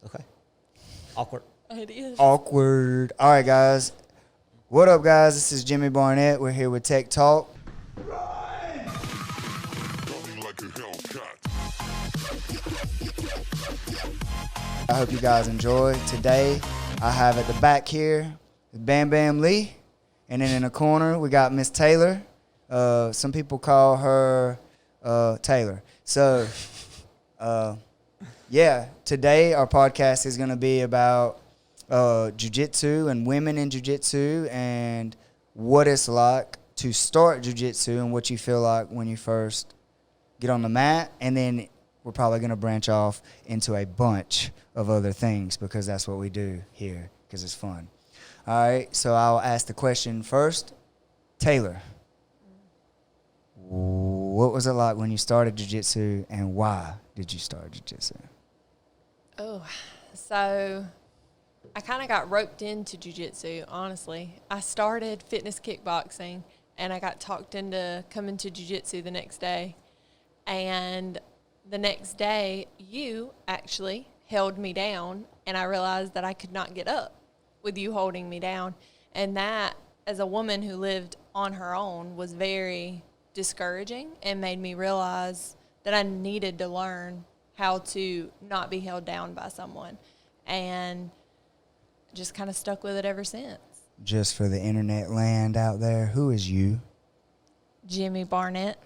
Okay. Awkward. It is. Awkward. All right, guys. What up, guys? This is Jimmy Barnett. We're here with TECT Talk. I hope you guys enjoy. Today, I have at the back here Bambam Lee, and then in the corner we got Miss Taylor. Some people call her Taylor. So, yeah, today our podcast is going to be about jiu-jitsu and women in jiu-jitsu and what it's like to start jiu-jitsu and what you feel like when you first get on the mat. And then we're probably going to branch off into a bunch of other things because that's what we do here because it's fun. All right, so I'll ask the question first. Taylor, what was it like when you started jiu-jitsu and why did you start jiu-jitsu? Oh, so I kind of got roped into jiu-jitsu, honestly. I started fitness kickboxing, and I got talked into coming to jiu-jitsu the next day. And the next day, you actually held me down, and I realized that I could not get up with you holding me down. And that, as a woman who lived on her own, was very discouraging and made me realize that I needed to learn how to not be held down by someone. And just kind of stuck with it ever since. Just for the internet land out there, who is you? Jimmy Barnett.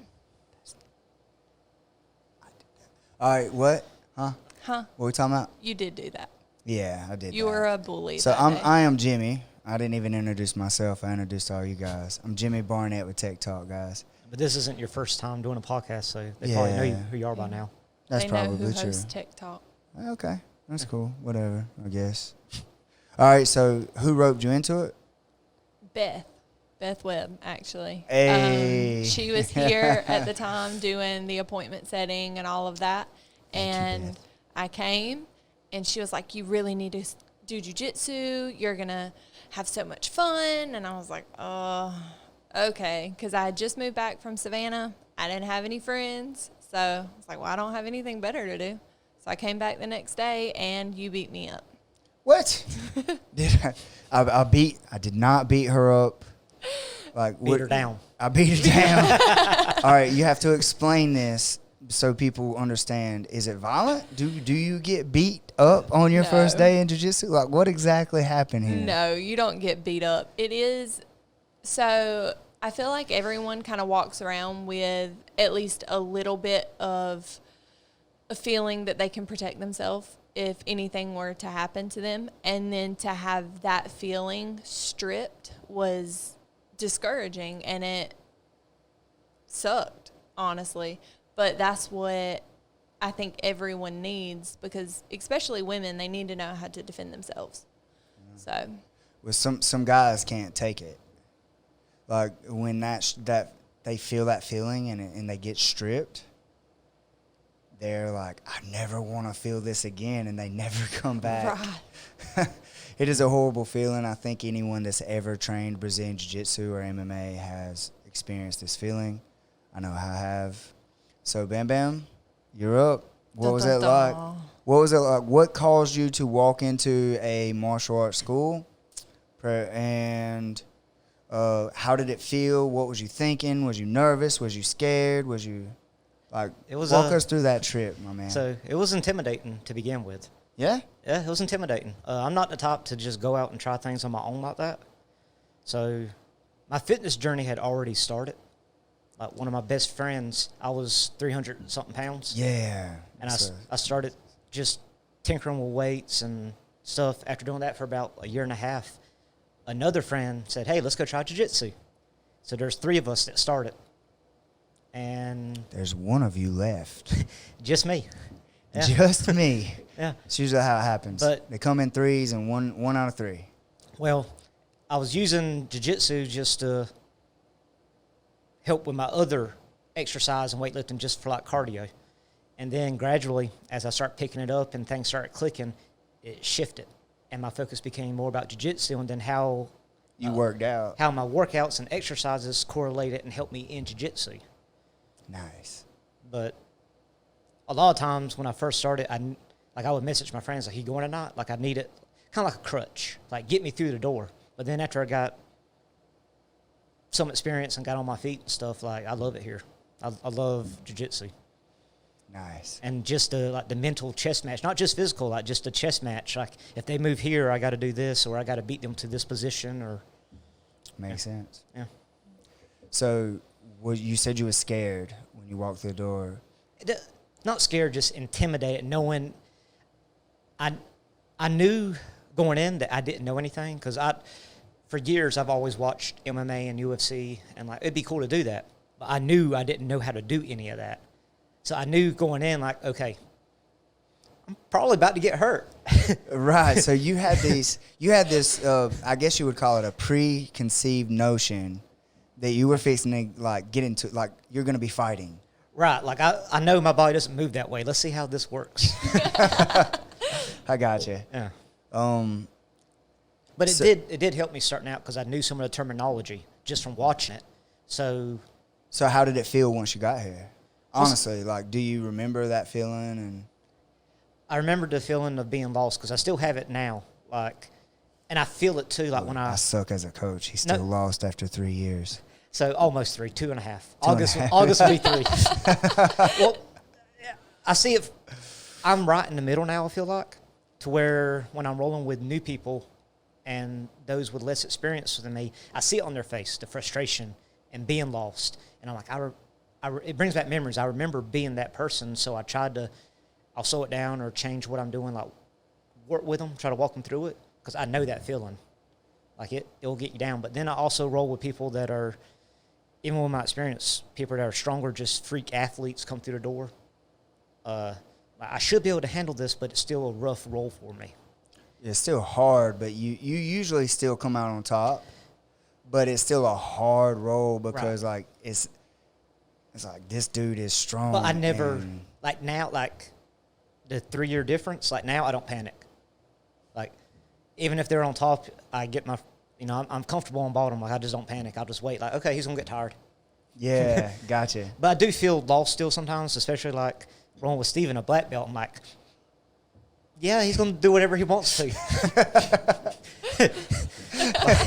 All right, what? Huh? Huh? What are we talking about? You did do that. Yeah, I did. You were a bully. So that day. I am Jimmy. I didn't even introduce myself. I introduced all you guys. I'm Jimmy Barnett with TECT Talk, guys. But this isn't your first time doing a podcast, so they probably know who you are by now. That's they probably know who true. hosts TECT Talk. Okay, that's cool. Whatever, I guess. All right, so who roped you into it? Beth Webb, actually. Hey. She was here at the time doing the appointment setting and all of that. And I came, and she was like, you really need to do jiu-jitsu. You're going to have so much fun. And I was like, okay. Because I had just moved back from Savannah. I didn't have any friends. So I was like, well, I don't have anything better to do. So I came back the next day, and you beat me up. What? I did not beat her up. Like Beat her down. I beat her down. All right, you have to explain this so people understand. Is it violent? Do you get beat up on your first day in jiu-jitsu? Like, what exactly happened here? No, you don't get beat up. It is, so I feel like everyone kind of walks around with at least a little bit of a feeling that they can protect themselves if anything were to happen to them. And then to have that feeling stripped was discouraging, and it sucked, honestly. But that's what I think everyone needs, because especially women, they need to know how to defend themselves. So, well, some guys can't take it. Like when that they feel that feeling and they get stripped, they're like, I never want to feel this again, and they never come back. right. It is a horrible feeling. I think anyone that's ever trained Brazilian Jiu-Jitsu or MMA has experienced this feeling. I know I have. So, Bam Bam, you're up. What was it like? What was it like? What caused you to walk into a martial arts school? And how did it feel? What was you thinking? Was you nervous? Was you scared? Was you like? Walk us through that trip, my man. So it was intimidating to begin with. Yeah? Yeah, it was intimidating. I'm not the type to just go out and try things on my own like that. So my fitness journey had already started. Like one of my best friends, I was 300 and something pounds. Yeah. And I started just tinkering with weights and stuff. After doing that for about a year and a half, another friend said, hey, let's go try jiu-jitsu. So there's 3 of us that started. And there's one of you left. Just me. Yeah. Just me. Yeah. It's usually how it happens. But they come in 3s and one out of 3. Well, I was using jiu-jitsu just to help with my other exercise and weightlifting just for like cardio. And then gradually, as I started picking it up and things started clicking, it shifted. And my focus became more about jiu-jitsu and then how you worked out. How my workouts and exercises correlated and helped me in jiu-jitsu. Nice. But a lot of times when I first started, Like I would message my friends, like, you going or not? Like I need it, kind of like a crutch, like get me through the door. But then after I got some experience and got on my feet and stuff, like I love it here. I love jiu-jitsu. Nice. And just the mental chess match, not just physical, like just a chess match. Like if they move here, I got to do this, or I got to beat them to this position, or Makes sense. yeah. So, you said you were scared when you walked through the door. Not scared, just intimidated, knowing I knew going in that I didn't know anything, because for years I've always watched MMA and UFC, and like it'd be cool to do that, but I knew I didn't know how to do any of that. So I knew going in, like, okay, I'm probably about to get hurt. Right. So you had this, I guess you would call it a preconceived notion that you were fixing to like get into, like you're going to be fighting. Right. Like I know my body doesn't move that way. Let's see how this works. I got you. Yeah. But it did help me starting out, because I knew some of the terminology just from watching it. So how did it feel once you got here? Honestly, like, do you remember that feeling? And I remember the feeling of being lost, because I still have it now. Like, and I feel it too. Like when I suck as a coach. He's still lost after 3 years. So almost 3, 2.5. August will be 3. Well, I see it. I'm right in the middle now, I feel like, to where when I'm rolling with new people and those with less experience than me, I see it on their face, the frustration and being lost. And I'm like, it brings back memories. I remember being that person, so I tried to, I'll slow it down or change what I'm doing, like work with them, try to walk them through it, because I know that feeling. Like it'll get you down. But then I also roll with people that are, even with my experience, people that are stronger, just freak athletes come through the door. I should be able to handle this, but it's still a rough roll for me. It's still hard, but you usually still come out on top. But it's still a hard roll, because like it's like this dude is strong. But I never, like now, like the 3-year difference, like now I don't panic. Like even if they're on top, I get my, I'm comfortable on bottom. Like I just don't panic. I'll just wait. Like, okay, he's going to get tired. Yeah, gotcha. But I do feel lost still sometimes, especially like rolling with Steven, a black belt. I'm like, yeah, he's going to do whatever he wants to. Like,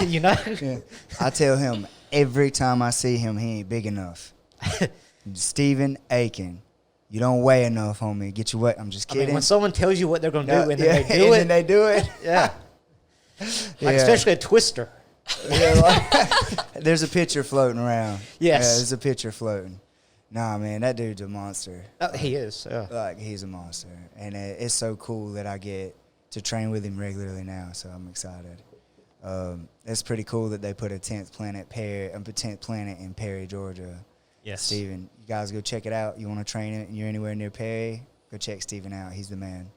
Yeah. I tell him every time I see him, he ain't big enough. Steven Aiken, you don't weigh enough, homie. Get your weight. I'm just kidding. I mean, when someone tells you what they're going to do and then they do it. Yeah. Like especially a twister. There's a picture floating around. Yes. Yeah, there's a picture floating. Nah, man, that dude's a monster. He is. Yeah. Like, he's a monster. And it's so cool that I get to train with him regularly now, so I'm excited. It's pretty cool that they put a 10th planet in Perry, Georgia. Yes. Steven, you guys go check it out. You want to train it and you're anywhere near Perry, go check Steven out. He's the man.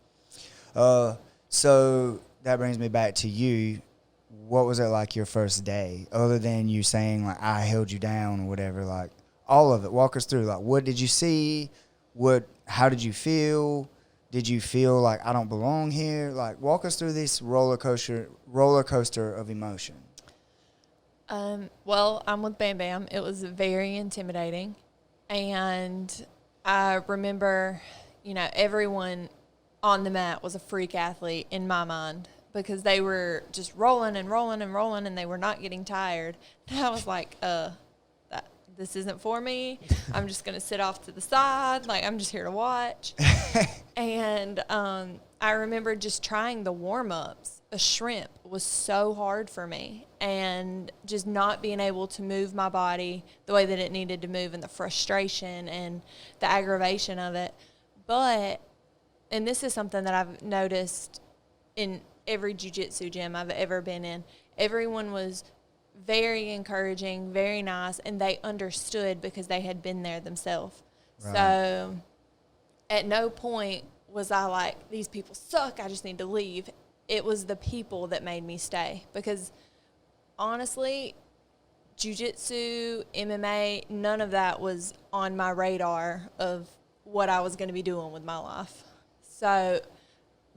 So that brings me back to you. What was it like your first day? Other than you saying, like, I held you down or whatever, like, all of it. Walk us through. Like, what did you see? How did you feel? Did you feel like I don't belong here? Like, walk us through this roller coaster of emotion. Well, I'm with Bam Bam. It was very intimidating. And I remember, everyone on the mat was a freak athlete in my mind, because they were just rolling and rolling and rolling, and they were not getting tired. And I was like, this isn't for me. I'm just going to sit off to the side. Like, I'm just here to watch. And I remember just trying the warm-ups. A shrimp was so hard for me, and just not being able to move my body the way that it needed to move, and the frustration and the aggravation of it. But, and this is something that I've noticed in every jiu-jitsu gym I've ever been in, everyone was very encouraging, very nice, and they understood because they had been there themselves. Right. So at no point was I like, these people suck, I just need to leave. It was the people that made me stay, because honestly, jiu-jitsu, MMA, none of that was on my radar of what I was going to be doing with my life. So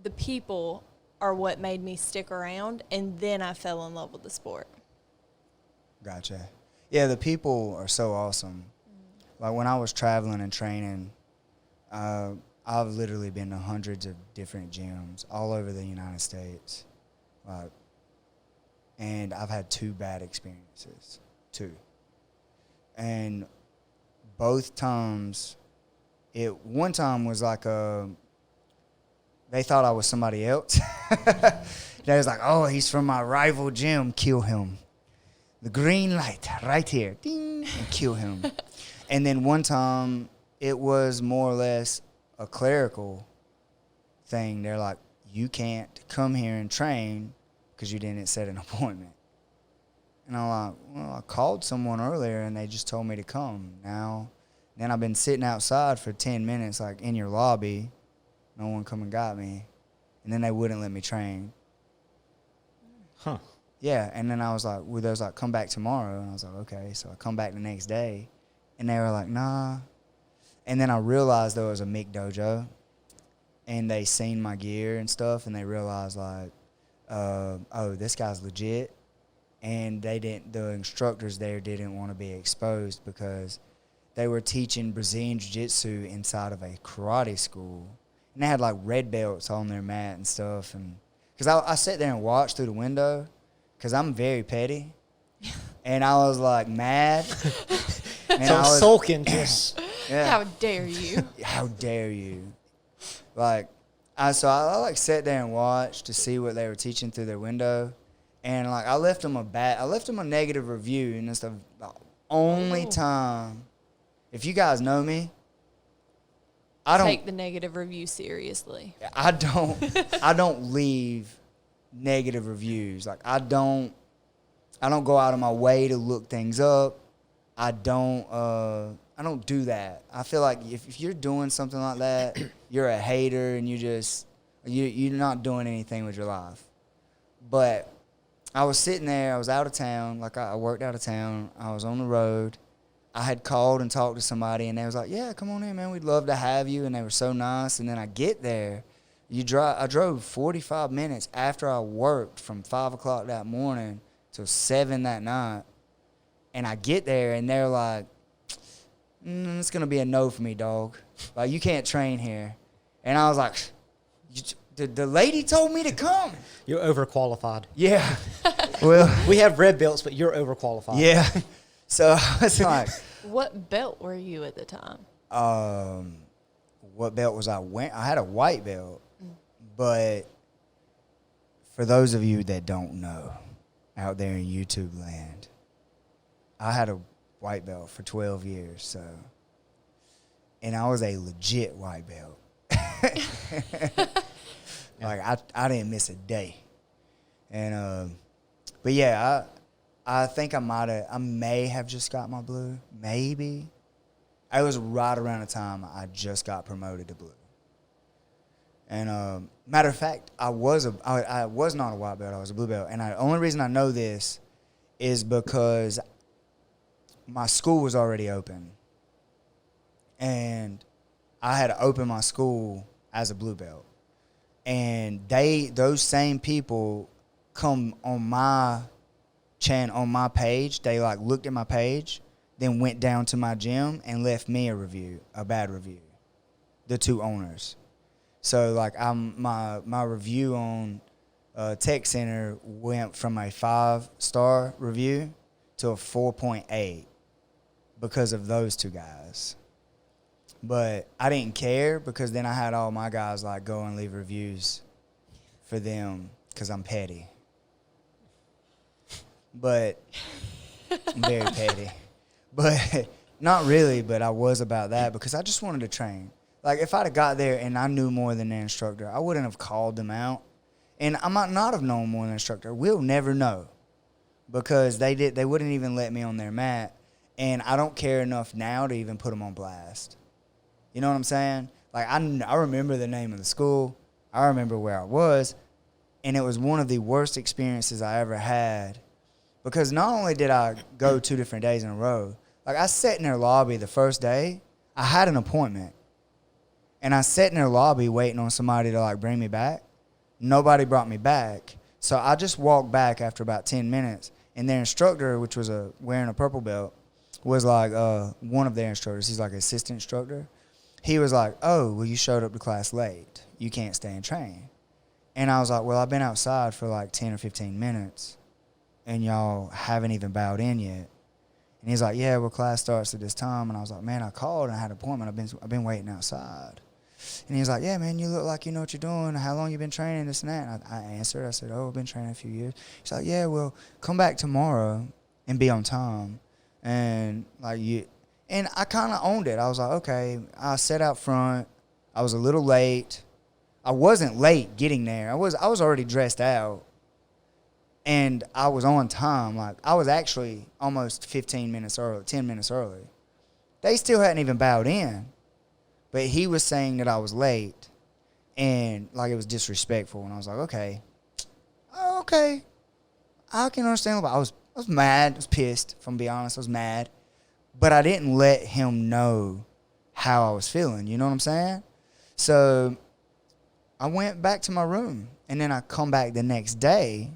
the people are what made me stick around, and then I fell in love with the sport. Gotcha. Yeah, the people are so awesome. Like, when I was traveling and training, I've literally been to hundreds of different gyms all over the United States. And I've had 2 bad experiences. 2. And both times, one time was like they thought I was somebody else. They was like, oh, he's from my rival gym, kill him. The green light right here, ding, and kill him. And then one time, it was more or less a clerical thing. They're like, you can't come here and train because you didn't set an appointment. And I'm like, well, I called someone earlier and they just told me to come. Then I've been sitting outside for 10 minutes, like in your lobby. No one come and got me. And then they wouldn't let me train. Huh. Yeah, and then I was like, well, they was like, come back tomorrow. And I was like, okay. So I come back the next day. And they were like, nah. And then I realized there was a Mick dojo. And they seen my gear and stuff. And they realized, like, oh, this guy's legit. And the instructors there didn't want to be exposed because they were teaching Brazilian Jiu-Jitsu inside of a karate school. And they had, like, red belts on their mat and stuff. And because I sat there and watched through the window because I'm very petty. And I was, like, mad. And So I was sulking just. Yeah. How dare you? How dare you? Like, I like sat there and watched to see what they were teaching through their window. And, like, I left them a negative review. And it's the only time, if you guys know me, I don't take the negative review seriously. I don't leave negative reviews. Like, I don't go out of my way to look things up. I don't do that. I feel like if you're doing something like that, you're a hater and you're not doing anything with your life. But I was sitting there, I was out of town, like I worked out of town, I was on the road. I had called and talked to somebody, and they was like, yeah, come on in, man, we'd love to have you, and they were so nice. And then I get there, I drove 45 minutes after I worked from 5 o'clock that morning till 7 that night, and I get there, and they're like, it's going to be a no for me, dog. Like, you can't train here. And I was like, the lady told me to come. You're overqualified. Yeah. Well, We have red belts, but you're overqualified. yeah. So I was like, What belt were you at the time? what belt was I wearing? I had a white belt. But for those of you that don't know, out there in YouTube land, I had a white belt for 12 years. So, and I was a legit white belt. Like, I didn't miss a day. And but yeah, I think I may have just got my blue. Maybe. It was right around the time I just got promoted to blue. And matter of fact, I was not a white belt. I was a blue belt. And the only reason I know this is because my school was already open. And I had to open my school as a blue belt. And those same people come on my on my page. They like looked at my page, then went down to my gym and left me a bad review. The 2 owners. So like my review on Tech Center went from a 5-star review to a 4.8 because of those 2 guys. But I didn't care because then I had all my guys like go and leave reviews for them because I'm petty. But I'm very petty. But not really, but I was about that because I just wanted to train. Like, if I'd have got there and I knew more than the instructor, I wouldn't have called them out. And I might not have known more than the instructor. We'll never know because they wouldn't even let me on their mat. And I don't care enough now to even put them on blast. You know what I'm saying? Like, I remember the name of the school. I remember where I was. And it was one of the worst experiences I ever had because not only did I go 2 different days in a row, like I sat in their lobby the first day. I had an appointment. And I sat in their lobby waiting on somebody to like bring me back. Nobody brought me back. So I just walked back after about 10 minutes. And their instructor, which was wearing a purple belt, was like one of their instructors. He's like an assistant instructor. he was like, oh, well, you showed up to class late. You can't stay and train. And I was like, well, I've been outside for like 10 or 15 minutes, and y'all haven't even bowed in yet. And he's like, yeah, well, class starts at this time. And I was like, man, I called and I had an appointment. I've been waiting outside. And he's like, yeah, man, you look like you know what you're doing. How long you been training, this and that? And I answered. I said, oh, I've been training a few years. He's like, yeah, well, come back tomorrow and be on time. And like you, and I kind of owned it. I was like, okay. I sat out front. I was a little late. I wasn't late getting there. I was already dressed out. And I was on time. Like, I was actually almost 15 minutes early, 10 minutes early. They still hadn't even bowed in. But he was saying that I was late. And, like, it was disrespectful. And I was like, okay. I can understand. But I was mad. I was pissed, if I'm being honest. I was mad. But I didn't let him know how I was feeling. You know what I'm saying? So I went back to my room. And then I come back the next day.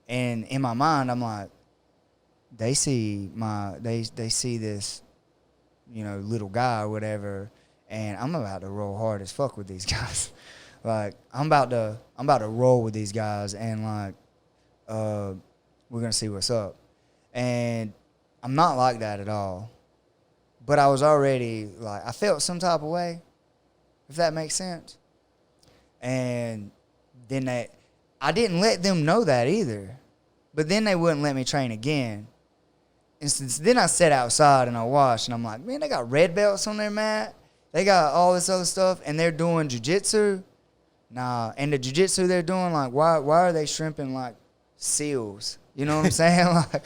And in my mind, I'm like, they see this, little guy or whatever, and I'm about to roll hard as fuck with these guys. Like, I'm about to roll with these guys, and like, we're gonna see what's up. And I'm not like that at all. But I was already like, I felt some type of way, if that makes sense. And then I didn't let them know that either. But then they wouldn't let me train again. And since then I sat outside and I watched, and I'm like, man, they got red belts on their mat. They got all this other stuff, and they're doing jiu-jitsu. Nah, and the jiu-jitsu they're doing, like, why are they shrimping like seals? You know what I'm saying? Like,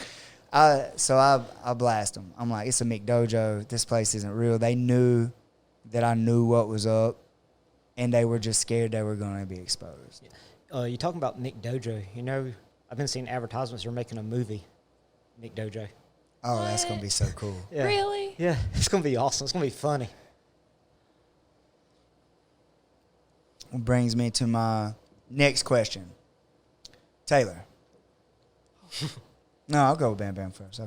I blast them. I'm like, it's a McDojo. This place isn't real. They knew that I knew what was up, and they were just scared they were going to be exposed. You're talking about McDojo. I've been seeing advertisements. They're making a movie, McDojo. Oh, What? that's going to be so cool. Yeah. Really? Yeah, it's going to be awesome. It's going to be funny. Which brings me to my next question. Taylor. No, I'll go with Bam Bam first.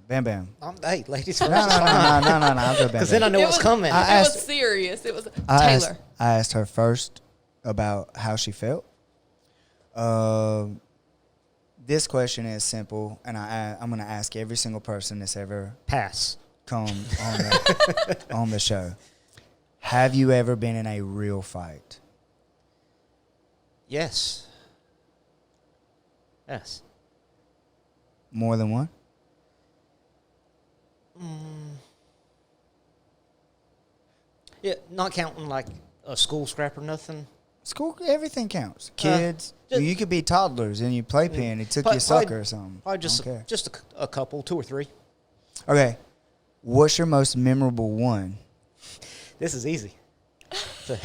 Bam Bam. Hey, ladies No, first. no. I'll go Bam Bam. Because then I know It what's was- coming. It was serious. It was Taylor. I asked her first about how she felt. This question is simple, and I'm going to ask every single person that's ever Pass. come on the show. Have you ever been in a real fight? Yes. Yes. More than one? Yeah, not counting like a school scrap or nothing. School, everything counts. Kids, just- you could be toddlers in your playpen. It took Probably- you sucker or something. Probably I don't care. just a couple, 2 or 3. Okay. What's your most memorable one? This is easy. So,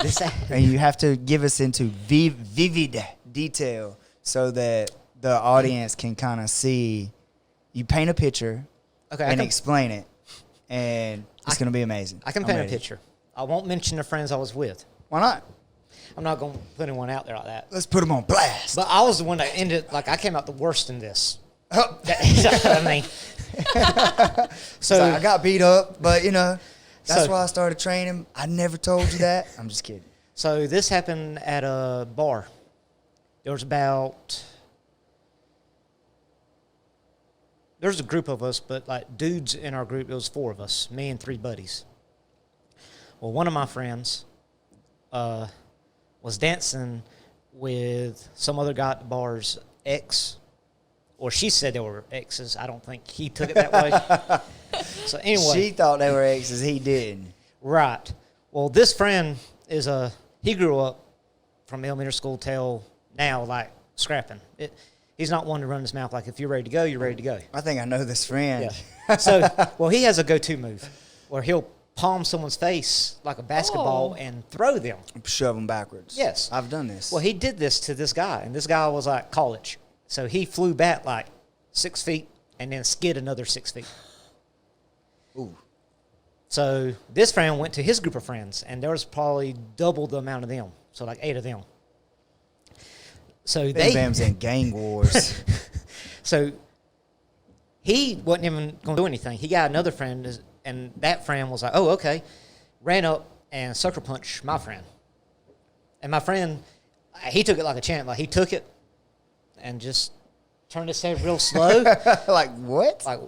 this And you have to give us into vivid detail so that the audience can kind of see. You paint a picture okay. and explain it, and it's going to be amazing. I can I'm paint ready. a picture. I won't mention the friends I was with. Why not? I'm not going to put anyone out there like that. Let's put them on blast. But I was the one that ended, like, I came out the worst in this. Oh. I mean, So I got beat up, but that's So- why I started training. I never told you that. I'm just kidding. so this happened at a bar. There was there's a group of us, but like dudes in our group, it was 4 of us, me and 3 buddies. Well, one of my friends was dancing with some other guy at the bar's ex, or she said they were exes. I don't think he took it that way. So anyway. She thought they were exes. He didn't. Right. Well, this friend he grew up from elementary school till now, like, scrapping. He's not one to run his mouth like, if you're ready to go, you're ready to go. I think I know this friend. Yeah. So, well, he has a go-to move where he'll palm someone's face like a basketball and throw them. Shove them backwards. Yes. I've done this. Well, he did this to this guy, and this guy was like college. So he flew back like 6 feet and then skid another 6 feet. Ooh. So this friend went to his group of friends, and there was probably double the amount of them. So like 8 of them. So Bam Bam's in gang wars. So he wasn't even going to do anything. He got another friend, and that friend was like, oh, okay. ran up and sucker punched my friend. And my friend, he took it like a champ. Like, he took it and just turned his head real slow. Like, what? Like,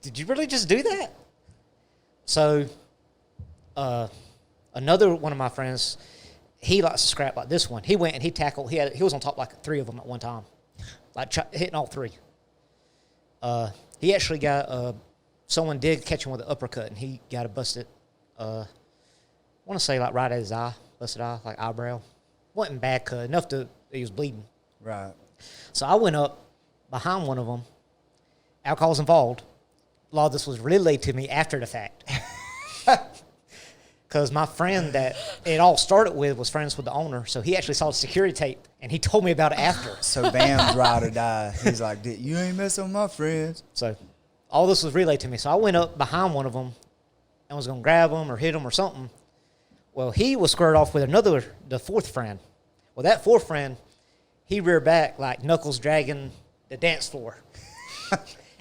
did you really just do that? So, another one of my friends, he likes to scrap like this one. He went and he tackled. He was on top like 3 of them at one time, like hitting all 3. He actually got someone did catch him with an uppercut, and he got a busted. I want to say like right at his eye, busted eye, like eyebrow. Wasn't bad cut, enough to he was bleeding. Right. So I went up behind one of them. Alcohol was involved. A lot of this was relayed to me after the fact. Because my friend that it all started with was friends with the owner. So he actually saw the security tape, and he told me about it after. So Bam's ride or die. He's like, you ain't messing with my friends. So all this was relayed to me. So I went up behind one of them and was going to grab him or hit him or something. Well, he was squared off with the 4th friend. Well, that 4th friend, he reared back like Knuckles dragging the dance floor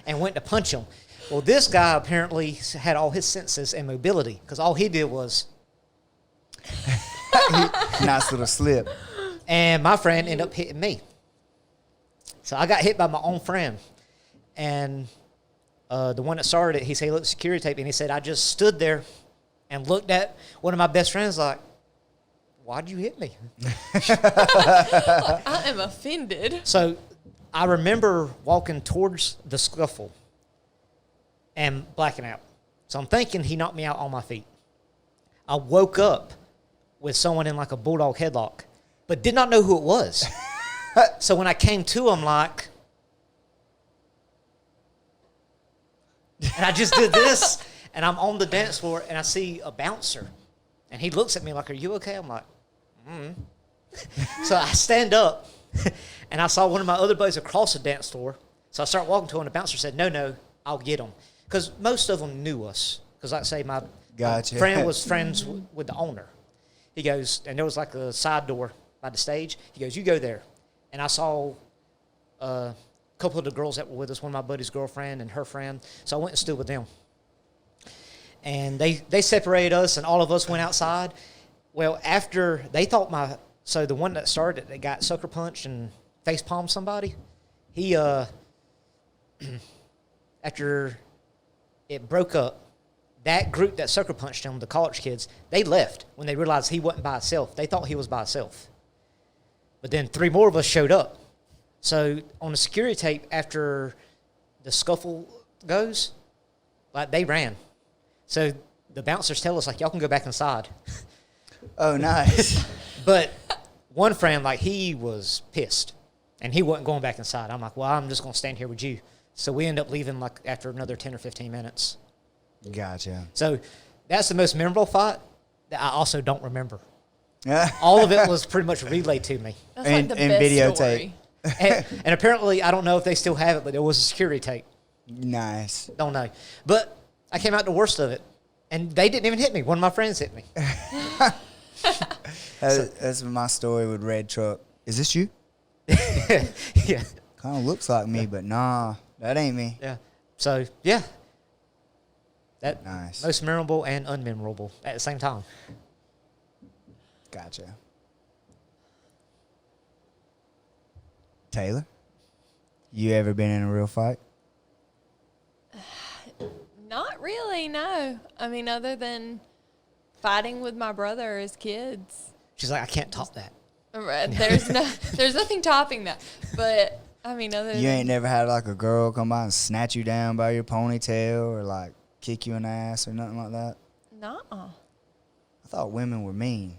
and went to punch him. Well, this guy apparently had all his senses and mobility because all he did was... Nice little slip. And my friend ended up hitting me. So I got hit by my own friend. And the one that started it, he said, look, security tape. And he said, I just stood there and looked at one of my best friends like, why'd you hit me? I am offended. So I remember walking towards the scuffle and blacking out. So I'm thinking he knocked me out on my feet. I woke up with someone in like a bulldog headlock, but did not know who it was. So when I came to, I'm like, and I just did this, and I'm on the dance floor, and I see a bouncer, and he looks at me like, are you okay? I'm like, So I stand up, and I saw one of my other buddies across the dance floor. So I start walking to him, and the bouncer said, no, I'll get him. Because most of them knew us. Because like I say, my friend was friends with the owner. He goes, and there was like a side door by the stage. He goes, you go there. And I saw a couple of the girls that were with us, one of my buddy's girlfriend and her friend. So I went and stood with them. And they separated us, and all of us went outside. Well, after they thought so the one that started it, that got sucker punched and face palmed somebody, he, after it broke up, that group that sucker punched him, the college kids, they left when they realized he wasn't by himself. They thought he was by himself. But then 3 more of us showed up. So on the security tape, after the scuffle goes, like they ran. So the bouncers tell us, like, y'all can go back inside. Oh, nice. But one friend, like, he was pissed, and he wasn't going back inside. I'm like, well, I'm just going to stand here with you. So we end up leaving, like, after another 10 or 15 minutes. Gotcha. So that's the most memorable fight that I also don't remember. Yeah. All of it was pretty much relayed to me. That's like the best videotape. story. And apparently, I don't know if they still have it, but there was a security tape. Nice. Don't know. But I came out the worst of it, and they didn't even hit me. One of my friends hit me. That's my story with Red Truck. Is this you? Yeah. Kind of looks like me, but nah, that ain't me. Yeah. So, yeah. That Nice. most memorable and unmemorable at the same time. Gotcha. Taylor, you ever been in a real fight? Not really, no. I mean, other than fighting with my brother as kids. She's like, I can't top that. There's nothing topping that. But I mean, other You ain't never had like a girl come by and snatch you down by your ponytail or like kick you in the ass or nothing like that? Nuh-uh. I thought women were mean.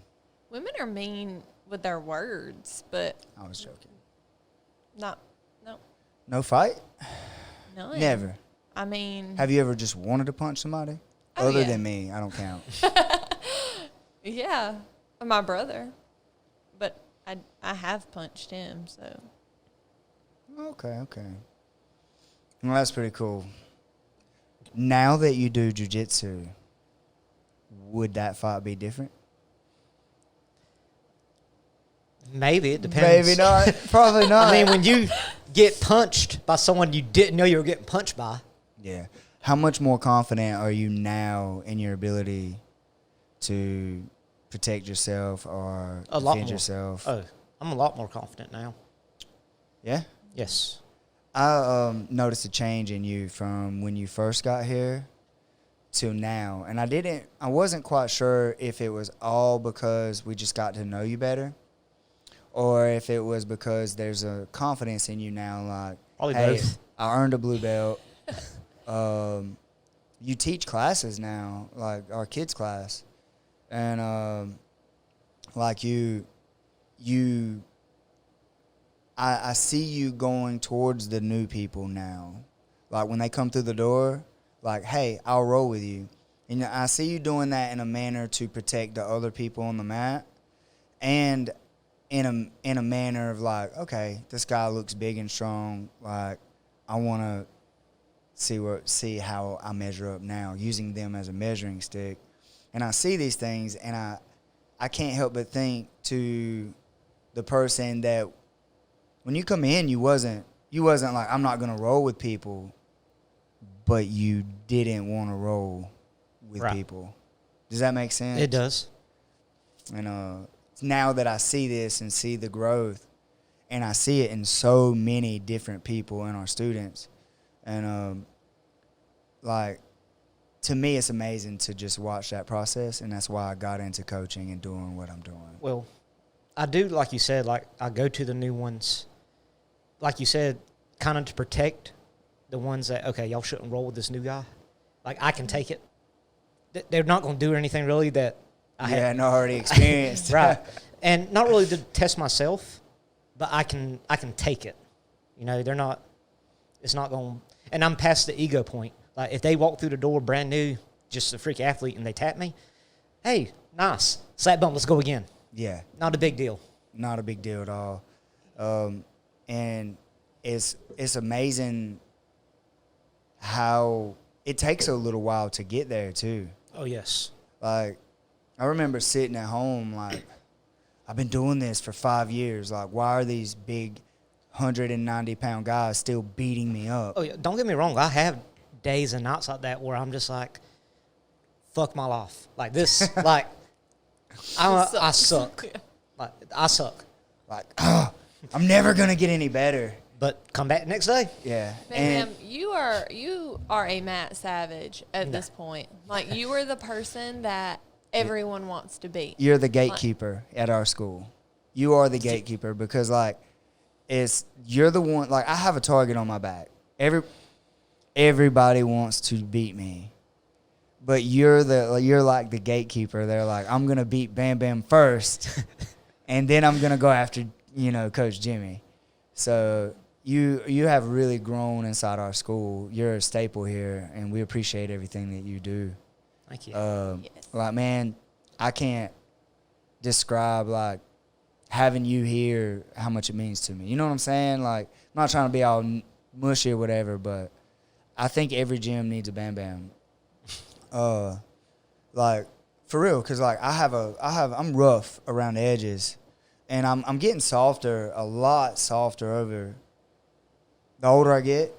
Women are mean with their words, but I was joking. no. No fight? None. Never. I mean, Have you ever just wanted to punch somebody? Oh, Other yeah. than me, I don't count. yeah, my brother. But I have punched him, so. Okay. Well, that's pretty cool. Now that you do jiu-jitsu, would that fight be different? Maybe. It depends. Maybe not. Probably not. I mean, when you get punched by someone you didn't know you were getting punched by. Yeah. How much more confident are you now in your ability to protect yourself or A lot defend more. yourself? Oh, I'm a lot more confident now. Yeah. Yes. I noticed a change in you from when you first got here to now, and I wasn't quite sure if it was all because we just got to know you better, or if it was because there's a confidence in you now, like, Probably hey, both. I earned a blue belt. You teach classes now, like our kids class, and like I see you going towards the new people now. Like when they come through the door, like, hey, I'll roll with you. And I see you doing that in a manner to protect the other people on the mat, and in a manner of like, okay, this guy looks big and strong. Like, I want to see how I measure up now, using them as a measuring stick. And I see these things, and I can't help but think to the person that when you come in, you wasn't like, I'm not gonna roll with people, but you didn't want to roll with Right. people. Does that make sense? It does. And now that I see this and see the growth, and I see it in so many different people in our students, and like, to me, it's amazing to just watch that process, and that's why I got into coaching and doing what I'm doing. Well, I do, like you said, like I go to the new ones, like you said, kind of to protect the ones that, okay, y'all shouldn't roll with this new guy. Like, I can take it. They're not going to do anything really that I Yeah, no, already experienced. right. And not really to test myself, but I can take it. You know, it's not going to, and I'm past the ego point. Like, if they walk through the door brand new, just a freak athlete, and they tap me, hey, nice. Slap bump, let's go again. Yeah. Not a big deal. Not a big deal at all. And it's amazing how it takes a little while to get there too. Oh, yes. Like, I remember sitting at home like, I've been doing this for 5 years. Like, why are these big 190-pound guys still beating me up? Oh, yeah. Don't get me wrong. I have days and nights like that where I'm just like, fuck my life. Like this, like, I suck. Like, I suck. Like, oh, I'm never going to get any better. But come back next day. Yeah. Ma'am, And you are a Matt Savage at this point. Like, you are the person that everyone wants to beat. you're the gatekeeper at our school. You are the gatekeeper because, like, you're the one. Like, I have a target on my back. Everybody wants to beat me, but you're like the gatekeeper. They're like, I'm gonna beat Bam Bam first, and then I'm gonna go after Coach Jimmy. So you have really grown inside our school. You're a staple here, and we appreciate everything that you do. Thank you. Yes. Like, man, I can't describe, like, having you here, how much it means to me. You know what I'm saying? Like, I'm not trying to be all mushy or whatever, but I think every gym needs a Bam Bam. Like, for real, because, like, I'm rough around the edges, and I'm getting softer, a lot softer over. The older I get,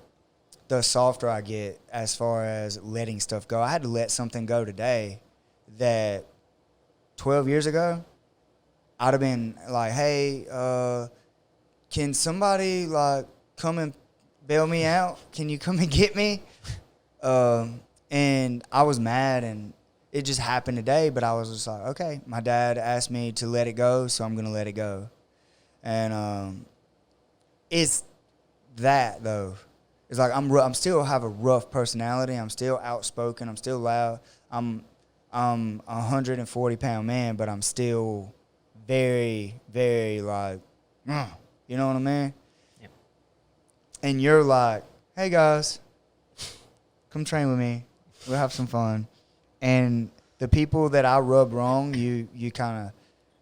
the softer I get as far as letting stuff go. I had to let something go today that 12 years ago, I'd have been like, hey, can somebody, like, come and bail me out? Can you come and get me? And I was mad, and it just happened today, but I was just like, okay, my dad asked me to let it go, so I'm going to let it go. And it's that, though. It's like I'm still have a rough personality. I'm still outspoken. I'm still loud. I'm a 140-pound man, but I'm still very, very, like, you know what I mean? Yep. And you're like, hey, guys, come train with me. We'll have some fun. And the people that I rub wrong, you kind of,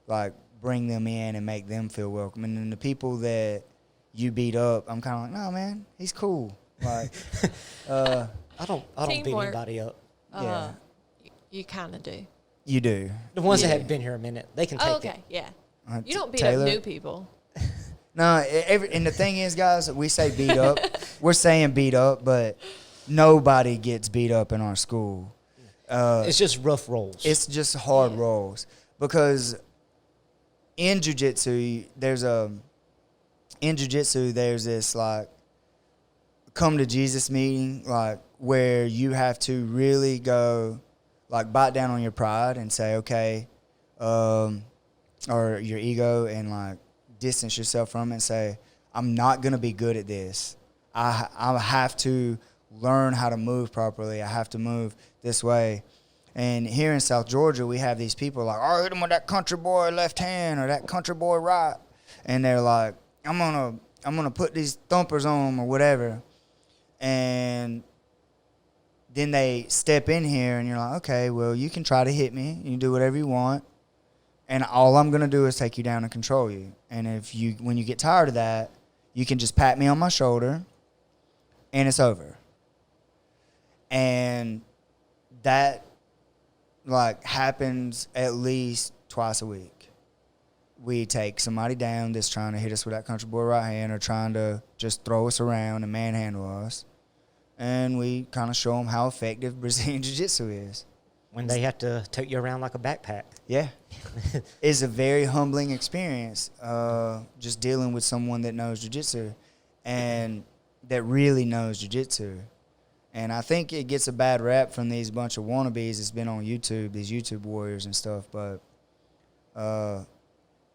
like, bring them in and make them feel welcome. And then the people that you beat up, I'm kind of like, no, man, he's cool. Like, I don't beat Teamwork. anybody up. yeah, You kind of do. you do. The ones that Yeah. have been here a minute, they can take Oh, it. okay, yeah. Uh, You don't beat Taylor? up new people. No, and the thing is, guys, we say beat up. We're saying beat up, but nobody gets beat up in our school. It's just rough rolls. It's just hard rolls because in jiu-jitsu there's this like come to Jesus meeting, like where you have to really go like bite down on your pride and say okay, or your ego, and like distance yourself from it and say I'm not gonna be good at this. I have to learn how to move properly. I have to move this way. And here in South Georgia, we have these people like, oh, hit him with that country boy left hand or that country boy right. And they're like, I'm gonna put these thumpers on them or whatever. And then they step in here and you're like, okay, well, you can try to hit me. You can do whatever you want. And all I'm going to do is take you down and control you. And when you get tired of that, you can just pat me on my shoulder and it's over. And that like happens at least twice a week. We take somebody down that's trying to hit us with that country boy right hand or trying to just throw us around and manhandle us. And we kind of show them how effective Brazilian Jiu-Jitsu is. When they have to tote you around like a backpack. Yeah. It's a very humbling experience, just dealing with someone that knows Jiu-Jitsu and that really knows Jiu-Jitsu. And I think it gets a bad rap from these bunch of wannabes that's been on YouTube, these YouTube warriors and stuff. But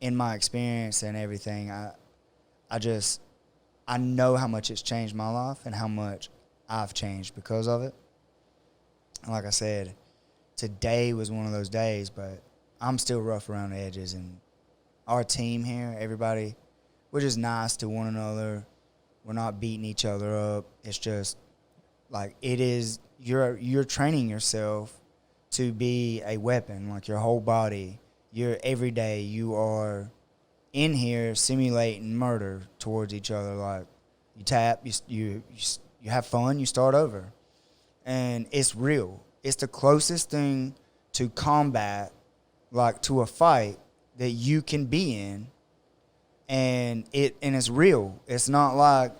in my experience and everything, I know how much it's changed my life and how much I've changed because of it. And like I said, today was one of those days, but I'm still rough around the edges. And our team here, everybody, we're just nice to one another. We're not beating each other up. It's just like it is. You're training yourself to be a weapon, like your whole body. Every day you are in here simulating murder towards each other. Like you tap, you have fun, you start over, and it's real. It's the closest thing to combat, like to a fight that you can be in, and it's real. It's not like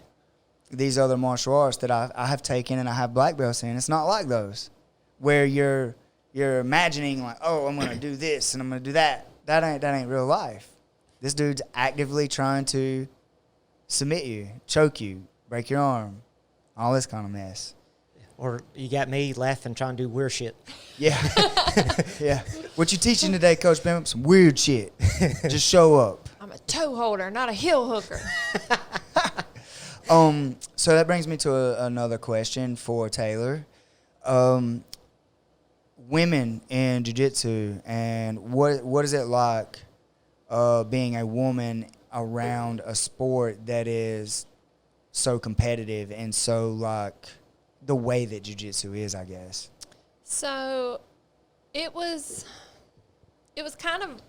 these other martial arts that I have taken and I have black belts in. It's not like those where you're imagining like, oh, I'm gonna do this and I'm gonna do that. That ain't real life. This dude's actively trying to submit you, choke you, break your arm, all this kind of mess. Or you got me laughing trying to do weird shit. Yeah. Yeah. What you teaching today, Coach Bambam? Some weird shit. Just show up. I'm a toe holder, not a heel hooker. So that brings me to another question for Taylor. Women in jiu-jitsu, and what is it like being a woman around a sport that is so competitive and so like the way that jiu-jitsu is, I guess? So it was kind of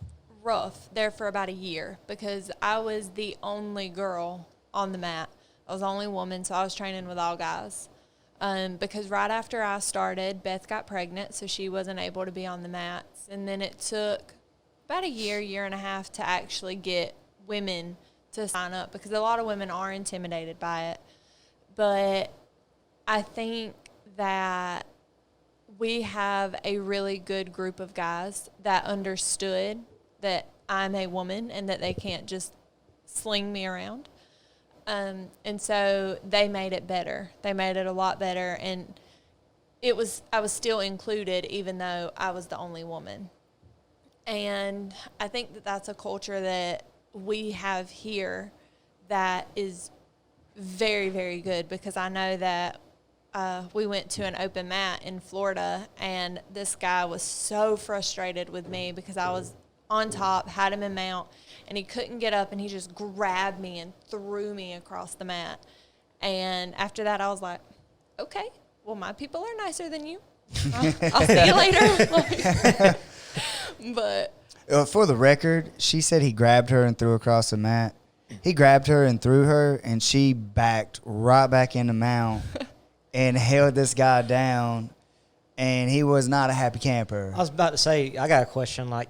rough there for about a year because I was the only girl on the mat. I was the only woman, so I was training with all guys. Because right after I started, Beth got pregnant, so she wasn't able to be on the mats. And then it took about a year and a half to actually get women to sign up because a lot of women are intimidated by it. But I think that we have a really good group of guys that understood that I'm a woman and that they can't just sling me around. And so they made it better. They made it a lot better. And I was still included even though I was the only woman. And I think that that's a culture that we have here that is very, very good because I know that we went to an open mat in Florida and this guy was so frustrated with me because I was on top, had him in mount, and he couldn't get up, and he just grabbed me and threw me across the mat. And after that, I was like, okay, well, my people are nicer than you. I'll see you later. But for the record, she said he grabbed her and threw across the mat. He grabbed her and threw her, and she backed right back in the mount and held this guy down, and he was not a happy camper. I was about to say, I got a question, like,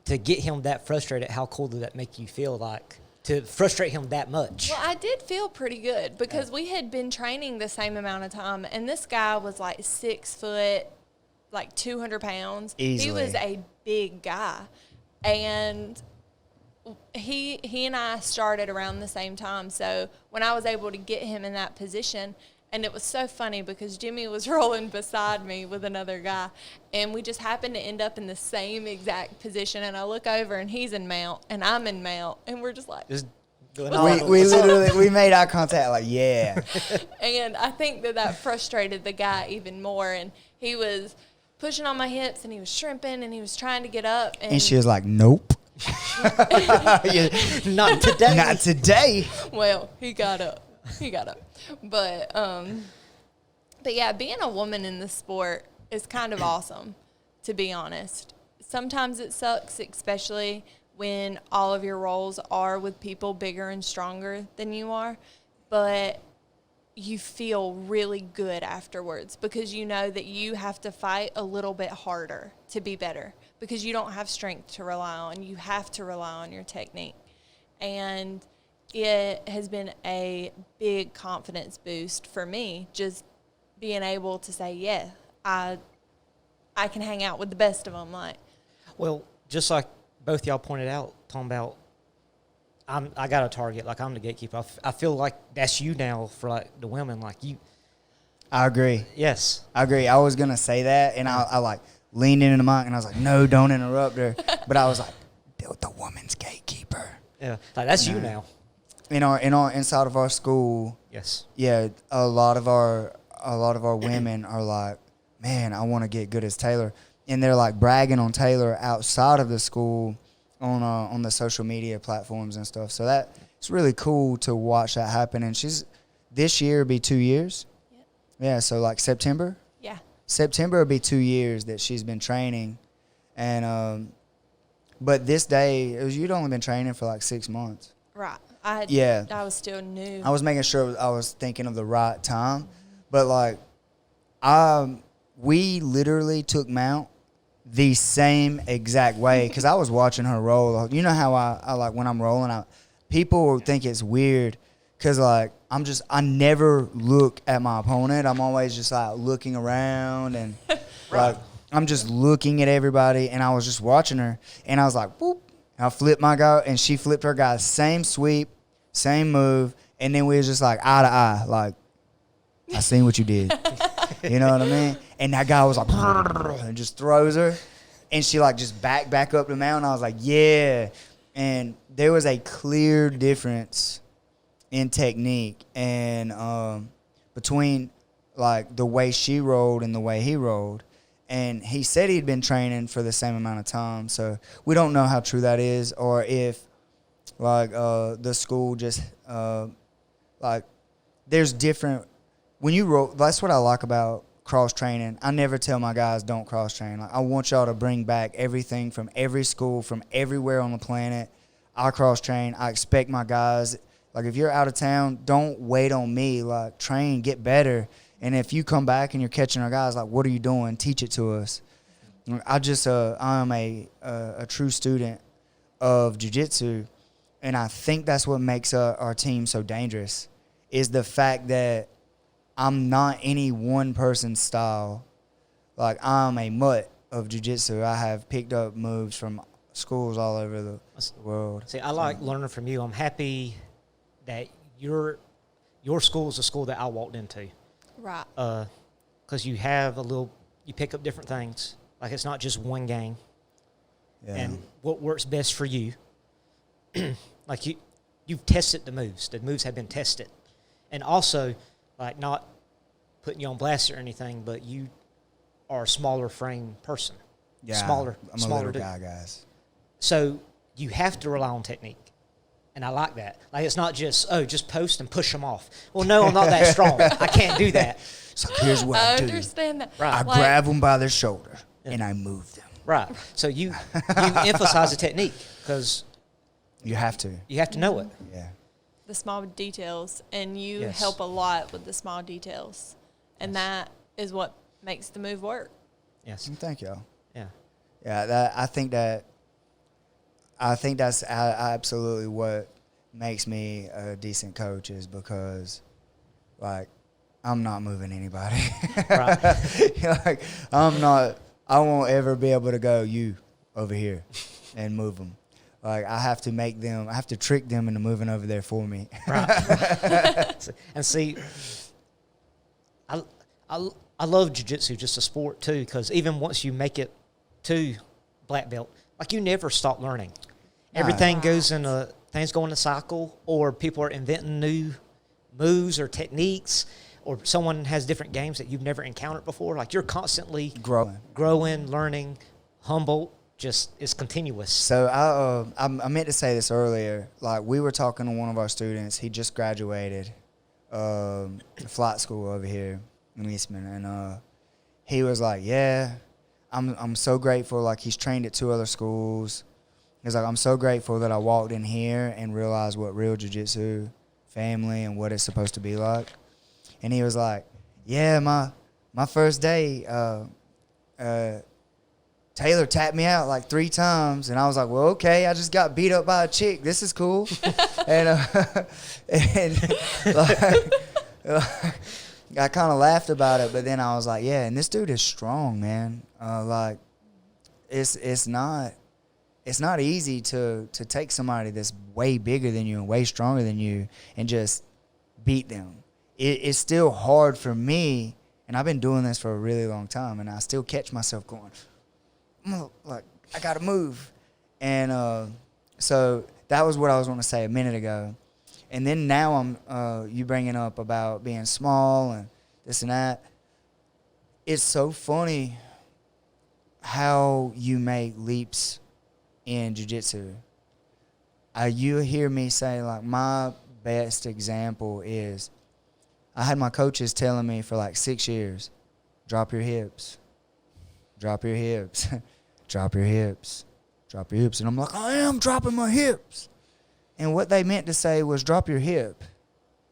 to get him that frustrated, how cool did that make you feel, like, to frustrate him that much? Well, I did feel pretty good because we had been training the same amount of time, and this guy was like 6 foot, like 200 pounds. Easily. He was a big guy. And he and I started around the same time. So when I was able to get him in that position, and it was so funny because Jimmy was rolling beside me with another guy, and we just happened to end up in the same exact position. And I look over, and he's in mount, and I'm in mount, and we're just like, Just doing We literally we made eye contact like, yeah. and I think that frustrated the guy even more. And he was pushing on my hips, and he was shrimping, and he was trying to get up. And she was like, nope. Not today. Not today. Well, he got up. But yeah, being a woman in the sport is kind of awesome, to be honest. Sometimes it sucks, especially when all of your roles are with people bigger and stronger than you are. But you feel really good afterwards because you know that you have to fight a little bit harder to be better because you don't have strength to rely on. You have to rely on your technique. And it has been a big confidence boost for me, just being able to say, yeah, I can hang out with the best of them. Like, Well, just like both y'all pointed out, talking about, I got a target, like I'm the gatekeeper. I feel like that's you now for like the women, like you. I agree. Yes. I agree. I was going to say that, and I like leaned into the mic, and I was like, no, don't interrupt her. But I was like, the woman's gatekeeper. Yeah. Like that's you now. Inside of our school, Yes. yeah, a lot of our women are like, man, I want to get good as Taylor, and they're like bragging on Taylor outside of the school on the social media platforms and stuff. So that it's really cool to watch that happen. And this year will be 2 years. Yep. Yeah, so like September will be 2 years that she's been training, and but this day you'd only been training for like 6 months. right. I was still new. I was making sure I was thinking of the right time, but like, we literally took mount the same exact way because I was watching her roll. You know how I like when I'm rolling, people think it's weird because like I never look at my opponent. I'm always just like looking around and like I'm just looking at everybody, and I was just watching her, and I was like, whoop. I flipped my guy, and she flipped her guy. Same sweep, same move, and then we was just like eye to eye, like, I seen what you did. You know what I mean? And that guy was like, and just throws her, and she like just back up the mountain. I was like, yeah. And there was a clear difference in technique and between like the way she rolled and the way he rolled. And he said he'd been training for the same amount of time. So we don't know how true that is, or if like the school just like there's different when you roll. That's what I like about cross training. I never tell my guys don't cross train. Like, I want y'all to bring back everything from every school, from everywhere on the planet. I cross train. I expect my guys, like, if you're out of town, don't wait on me. Like, train, get better. And if you come back and you're catching our guys, like, what are you doing? Teach it to us. I'm a true student of jiu-jitsu, and I think that's what makes our team so dangerous, is the fact that I'm not any one person's style. Like, I'm a mutt of jiu-jitsu. I have picked up moves from schools all over the world. See, I like learning from you. I'm happy that your school is a school that I walked into. Right. Because you have you pick up different things. Like, it's not just one game. Yeah. And what works best for you. Like, you've tested the moves. The moves have been tested. And also, like, not putting you on blast or anything, but you are a smaller frame person. Yeah, I'm a smaller little dude. guy, guys. So you have to rely on technique. And I like that. Like, it's not just post and push them off. Well, no, I'm not that strong. I can't do that. So here's what I do. understand that. Right. I grab them by their shoulder, and I move them. Right. So you emphasize the technique because You have to. you have to know it. Yeah. The small details, and you Yes. help a lot with the small details, and that is what makes the move work. Yes. Thank y'all. Yeah. Yeah, I think that's absolutely what makes me a decent coach, is because, like, I'm not moving anybody. Right. Like, I won't ever be able to go, you over here, and move them. Like, I have to trick them into moving over there for me. Right. And see, I love jiu-jitsu, just a sport too, because even once you make it to black belt, like you never stop learning. Everything goes in things go in a cycle, or people are inventing new moves or techniques, or someone has different games that you've never encountered before. Like you're constantly growing, learning, humble. Just is continuous. So I meant to say this earlier. Like, we were talking to one of our students. He just graduated flight school over here in Eastman, and he was like, "Yeah, I'm so grateful." Like, he's trained at 2 other schools. He's like, "I'm so grateful that I walked in here and realized what real jiu-jitsu family and what it's supposed to be like." And he was like, "Yeah, my first day, Taylor tapped me out like 3 times." And I was like, "Well, okay, I just got beat up by a chick. This is cool." and like, I kind of laughed about it, but then I was like, "Yeah, and this dude is strong, man. Like, it's not easy to take somebody that's way bigger than you and way stronger than you and just beat them. It's still hard for me, and I've been doing this for a really long time, and I still catch myself going, like, I gotta move." And so that was what I was going to say a minute ago. And then now I'm you bringing up about being small and this and that. It's so funny how you make leaps in jiu-jitsu. You hear me say, like, my best example is I had my coaches telling me for like 6 years, drop your hips, drop your hips. Drop your hips. Drop your hips. And I'm like, I am dropping my hips. And what they meant to say was drop your hip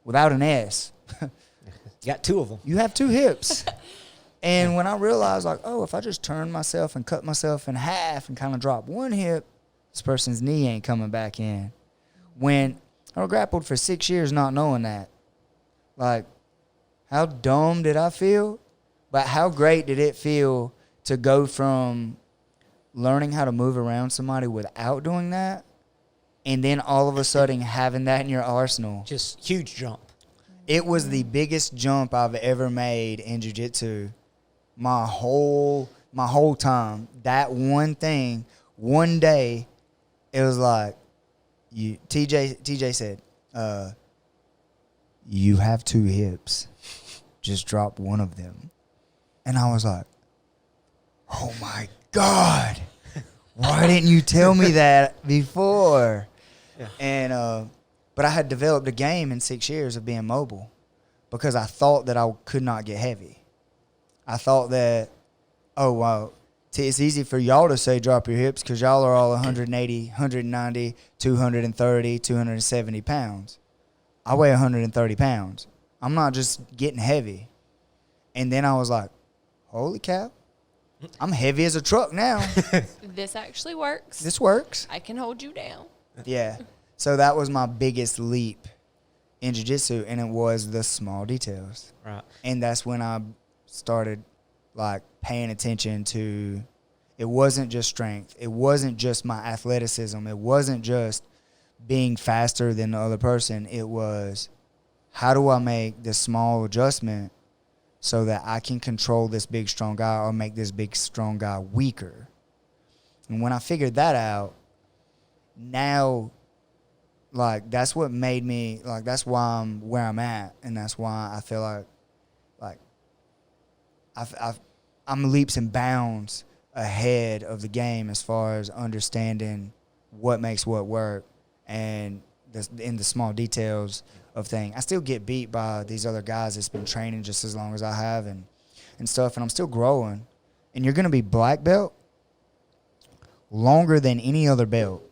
without an S. You got 2 of them. You have 2 hips. And when I realized, like, oh, if I just turn myself and cut myself in half and kind of drop one hip, this person's knee ain't coming back in. When I grappled for 6 years not knowing that, like, how dumb did I feel? But how great did it feel to go from learning how to move around somebody without doing that, and then all of a sudden having that in your arsenal. Just huge jump. It was the biggest jump I've ever made in jiu-jitsu my whole time. That one thing, one day, it was like, TJ said, you have 2 hips. Just drop one of them. And I was like, oh my God, why didn't you tell me that before? Yeah. And but I had developed a game in 6 years of being mobile because I thought that I could not get heavy. I thought that, oh, wow, it's easy for y'all to say drop your hips because y'all are all 180, 190, 230, 270 pounds. I weigh 130 pounds. I'm not just getting heavy. And then I was like, holy cow. I'm heavy as a truck now. This actually works. This works. I can hold you down. Yeah. So that was my biggest leap in jiu-jitsu, and it was the small details. Right. And that's when I started, like, paying attention to, it wasn't just strength. It wasn't just my athleticism. It wasn't just being faster than the other person. It was, how do I make this small adjustment so that I can control this big, strong guy or make this big, strong guy weaker? And when I figured that out, now, like, that's what made me, like, that's why I'm where I'm at. And that's why I feel like I'm leaps and bounds ahead of the game as far as understanding what makes what work and in the small details of things. I still get beat by these other guys that's been training just as long as I have and stuff, and I'm still growing. And you're going to be black belt longer than any other belt.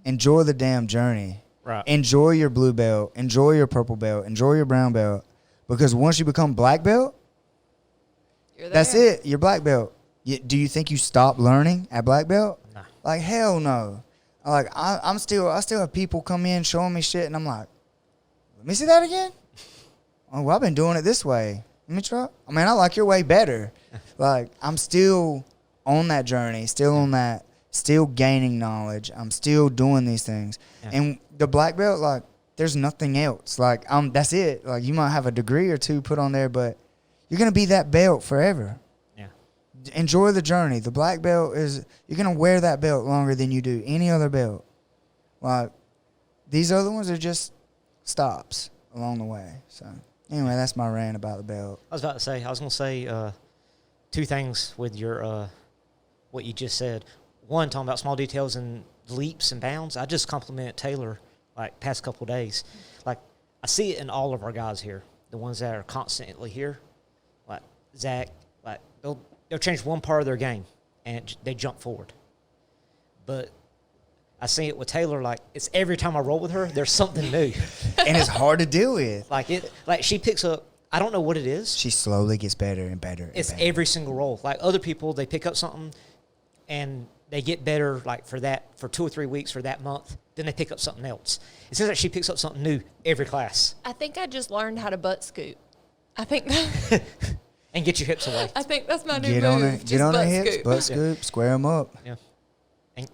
Enjoy the damn journey. Right. Enjoy your blue belt. Enjoy your purple belt. Enjoy your brown belt. Because once you become black belt, that's it. You're black belt. Do you think you stop learning at black belt? No. Like, hell no. Like, I still have people come in showing me shit, and I'm like, let me see that again. oh, well, I've been doing it this way. Let me try. I mean, I like your way better. Like, I'm still on that journey, still gaining knowledge. I'm still doing these things. Yeah. And the black belt, like, there's nothing else. Like, that's it. Like, you might have a degree or two put on there, but you're going to be that belt forever. Yeah. Enjoy the journey. The black belt you're going to wear that belt longer than you do any other belt. Like, these other ones are just stops along the way. So, anyway, that's my rant about the belt. I was going to say two things with your what you just said. One, talking about small details and leaps and bounds. I just complimented Taylor like past couple of days. Like, I see it in all of our guys here, the ones that are constantly here. Like Zach, like they'll change one part of their game and they jump forward. But I see it with Taylor. Like, it's every time I roll with her, there's something new, And it's hard to deal with. Like she picks up. I don't know what it is. She slowly gets better and better. And It's better. every single roll. Like other people, they pick up something and they get better like for 2 or 3 weeks for that month. Then they pick up something else. It seems like she picks up something new every class. I think I just learned how to butt scoop. I think And get your hips away. I think that's my new Get move. on it. Just Get on butt her hips. scoop. Butt scoop. Square them up. Yeah. And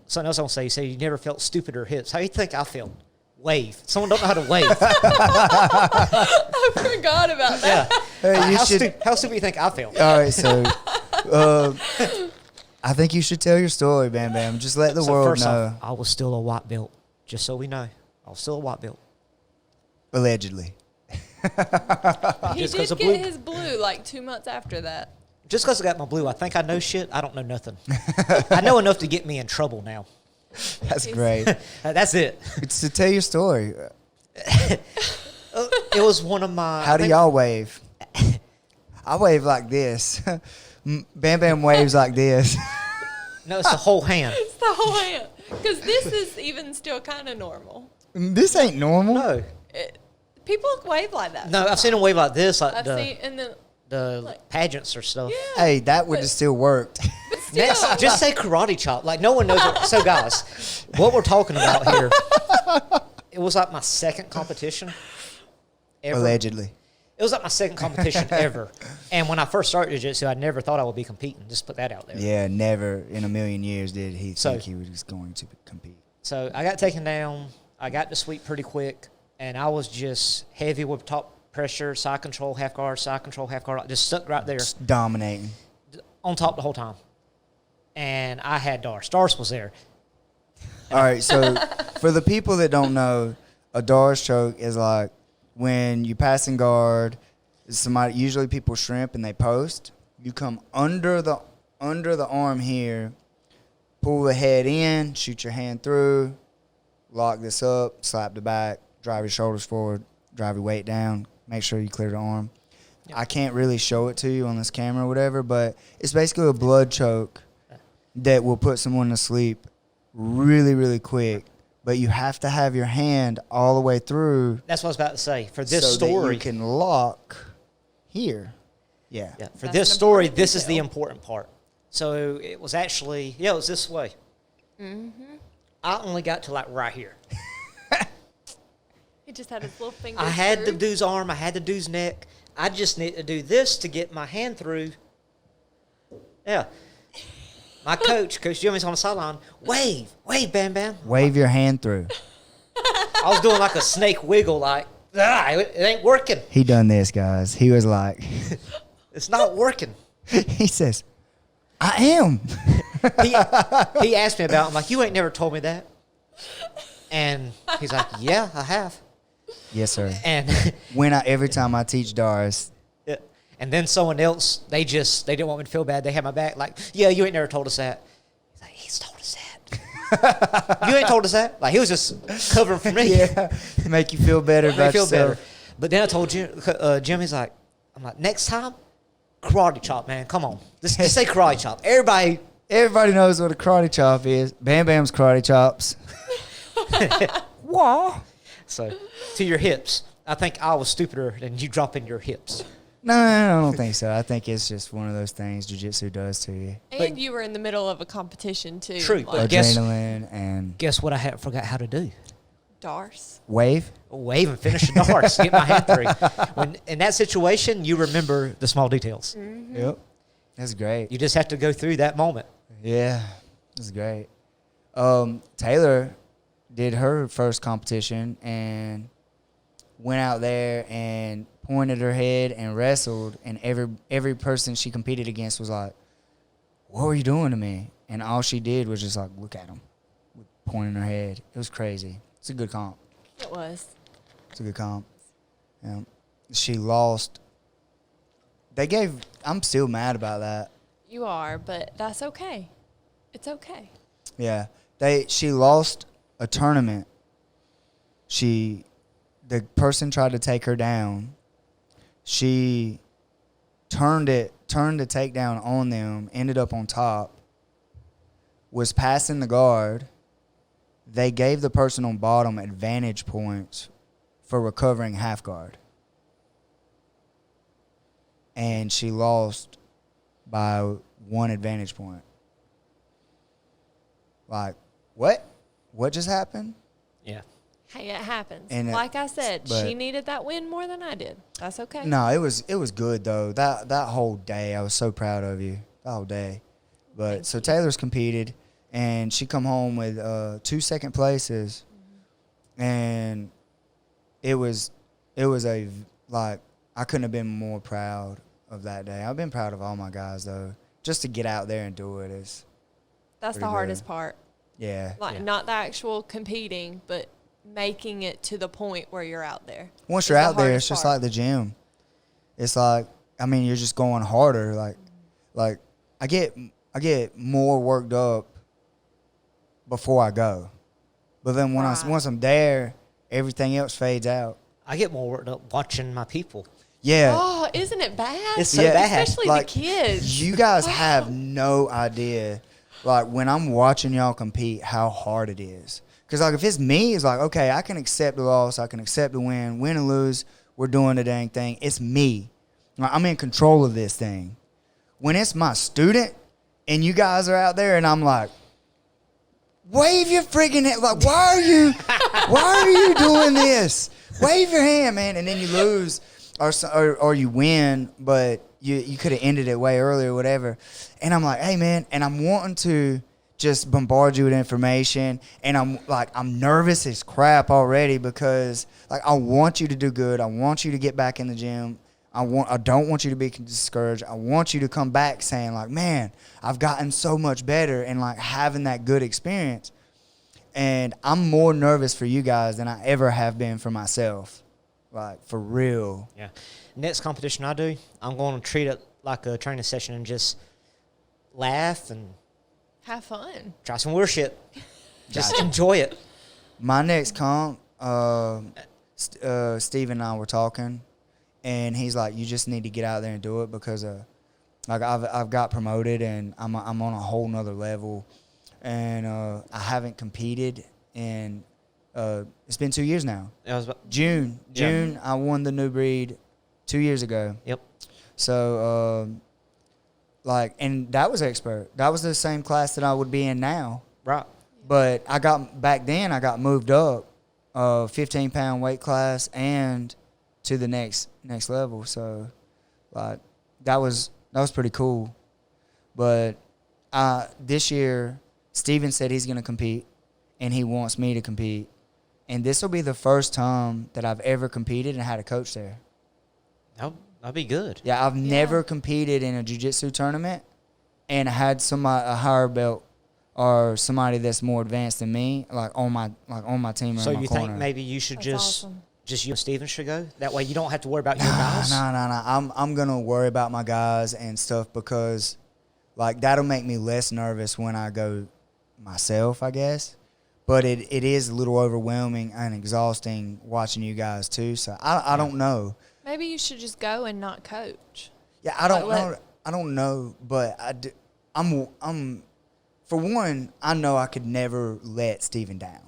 something else I want to say. You say you never felt stupid or hips. How do you think I felt? Wave. Someone don't know how to wave. I forgot about that. Yeah. Hey, you how should. stupid do you think I felt? All right, so I think you should tell your story, Bam Bam. Just let the So world first know. off, I was still a white belt. Just so we know, I was still a white belt. Allegedly. He Just did 'cause of get blue. his blue like 2 months after that. Just because I got my blue, I think I know shit. I don't know nothing. I know enough to get me in trouble now. That's great. That's it. It's to tell your story. It was one of my. How do y'all wave? I wave like this. Bam Bam waves like this. No, it's the whole hand. It's the whole hand. Because this is even still kind of normal. This ain't normal. No, People wave like that. no, I've seen them wave like this, like I've the seen, and then, like- pageants or stuff. yeah. Hey, that would have still worked. But still, Next, just say karate chop. Like no one knows. So guys, what we're talking about here, it was like my second competition ever. Allegedly. It was like my second competition ever. And when I first started jiu-jitsu, I never thought I would be competing. Just put that out there. Yeah, never in a million years did he So- think he was going to compete. So I got taken down. I got to sweep pretty quick, and I was just heavy with top pressure, side control, half guard, just stuck right there Just dominating. on top the whole time. And I had Dars. Dars was there. All right, so for the people that don't know, a Dars choke is like when you passing guard, somebody, usually people shrimp and they post. You come under the arm here, pull the head in, shoot your hand through, lock this up, slap the back, drive your shoulders forward, drive your weight down, make sure you clear the arm. Yep. I can't really show it to you on this camera or whatever, but it's basically a blood choke that will put someone to sleep really, really quick. But you have to have your hand all the way through. That's what I was about to say. For this so that story, you can lock here. Yeah. yeah, for That's this an story, important this is the detail. important part. So it was actually, it was this way. I only got to like right here. he just had his little finger. I had the through. dude's arm. I had the dude's neck. I just need to do this to get my hand through. Yeah. My coach, Coach Jimmy's on the sideline. Wave, Bam Bam. Wave your hand through. I was doing like a snake wiggle, like, it ain't working. He done this, guys. He was like, It's not working. he says, I am. He asked me about it. I'm like, you ain't never told me that. And he's like, yeah, I have. Yes, sir. And Every time I teach Dars, yeah. And then someone else, they didn't want me to feel bad. They had my back like, yeah, you ain't never told us that. He's like, he's told us that. You ain't told us that. Like, he was just covering for me. yeah, make you feel better Make me about feel yourself. better. But then I told Jimmy's like, I'm like, next time, karate chop, man. Come on. Just say karate chop. Everybody knows what a karate chop is. Bam Bam's karate chops. Wah. So, to your hips. I think I was stupider than you dropping your hips. No, I don't think so. I think it's just one of those things jiu-jitsu does to you. And you were in the middle of a competition too. True, Like, but guess Adrenaline and guess what I forgot how to do? Darce. Wave. Wave and finish the darts, get my hand through. When in that situation, you remember the small details. Mm-hmm. Yep. That's great. You just have to go through that moment. Yeah, that's great. Taylor did her first competition and went out there and pointed her head and wrestled, and every person she competed against was like, "What were you doing to me?" And all she did was just like look at him, pointing her head. It was crazy. It's a good comp. It was. It's a good comp. Yeah. She lost. I'm still mad about that. You are, but that's okay. It's okay. Yeah. She lost a tournament. The person tried to take her down. She turned the takedown on them, ended up on top, was passing the guard. They gave the person on bottom advantage points for recovering half guard. And she lost by 1 advantage point. Like, what? What just happened? Yeah. Hey, it happens. And like I said, but- she needed that win more than I did. That's okay. No, it was good though. That whole day, I was so proud of you. That whole day. But Thank so you. Taylor's competed, and she come home with 2 second places, and it was like I couldn't have been more proud of that day. I've been proud of all my guys though. Just to get out there and do it is, That's the pretty hardest good. part. yeah. Like, Yeah. not the actual competing, but making it to the point where you're out there. Once is you're the out there, it's hardest just part. like the gym. It's like, I mean, you're just going harder. Like I get more worked up before I go, but then Right. once I'm there, everything else fades out. I get more worked up watching my people. Yeah, Oh, isn't it bad? It's so Yeah. bad. Especially Like, the kids. you guys have no idea. Like when I'm watching y'all compete, how hard it is. Because like if it's me, it's like okay, I can accept the loss, I can accept the win and lose. We're doing the dang thing. It's me. Like, I'm in control of this thing. When it's my student and you guys are out there and I'm like, wave your freaking hand. Like, why are you doing this? Wave your hand, man. And then you lose or you win, but you could have ended it way earlier or whatever. And I'm like, hey, man. And I'm wanting to just bombard you with information. And I'm nervous as crap already because, like, I want you to do good. I want you to get back in the gym. I don't want you to be discouraged. I want you to come back saying like, man, I've gotten so much better and like having that good experience. And I'm more nervous for you guys than I ever have been for myself. Like, for real. Yeah. Next competition I do, I'm going to treat it like a training session and just laugh and Have fun. try some weird shit. Just Gotcha. enjoy it. My next comp, Steve and I were talking, and he's like, you just need to get out there and do it because like I've got promoted and I'm on a whole nother level, and I haven't competed in it's been 2 years now. It was about, June I won the new breed 2 years ago. yep. So like, and that was expert. That was the same class that I would be in now. Right. But I got moved up 15-pound weight class and to the next level. So like that was pretty cool. But this year Steven said he's going to compete and he wants me to compete. And this will be the first time that I've ever competed and had a coach there. That'd be good. Yeah, I've never competed in a jiu-jitsu tournament and had a higher belt or somebody that's more advanced than me, like on my team or So in my you corner. think maybe you should That's just awesome. you and Steven should go? That way you don't have to worry about your guys. No. I'm gonna worry about my guys and stuff because, like, that'll make me less nervous when I go myself, I guess. But it is a little overwhelming and exhausting watching you guys too. So I don't know. Maybe you should just go and not coach. Yeah, I don't Like, know. I don't know, but I'm for one, I know I could never let Steven down.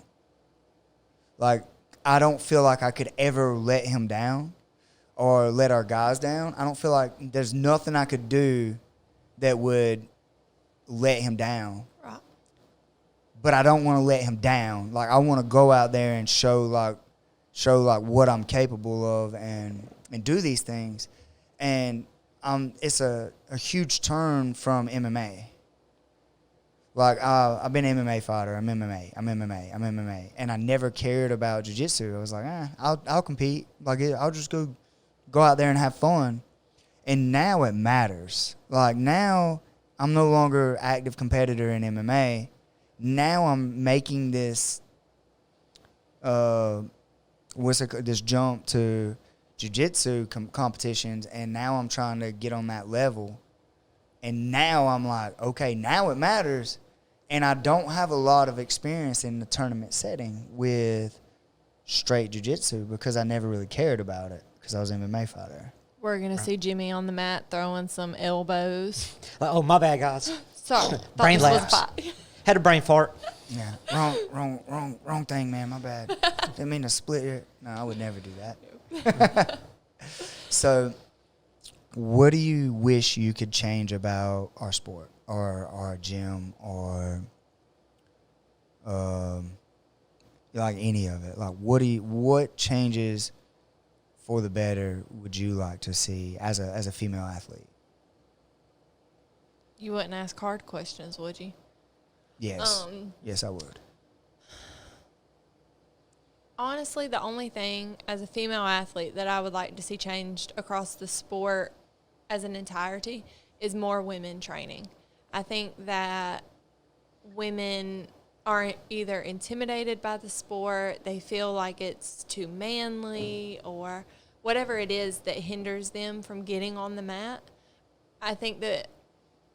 Like, I don't feel like I could ever let him down or let our guys down. I don't feel like there's nothing I could do that would let him down. Right. but I don't want to let him down. Like, I want to go out there and show what I'm capable of and do these things. And it's a huge turn from MMA. Like, I've been an MMA fighter. I'm MMA. And I never cared about jiu-jitsu. I was like, I'll compete. Like, I'll just go out there and have fun. And now it matters. Like, now I'm no longer active competitor in MMA. Now I'm making this this jump to jiu-jitsu competitions, and now I'm trying to get on that level. And now I'm like, okay, now it matters. And I don't have a lot of experience in the tournament setting with straight jiu-jitsu because I never really cared about it because I was an MMA fighter. We're going to see Jimmy on the mat throwing some elbows. Oh, my bad, guys. Sorry. Brain lapse. Had a brain fart. Yeah, wrong thing, man. My bad. Didn't mean to split it. No, I would never do that. So, what do you wish you could change about our sport or our gym or like any of it? Like, what changes for the better would you like to see as a female athlete? You wouldn't ask hard questions, would you? Yes. Yes, I would. Honestly, the only thing as a female athlete that I would like to see changed across the sport as an entirety is more women training. I think that women are either intimidated by the sport, they feel like it's too manly, or whatever it is that hinders them from getting on the mat. I think that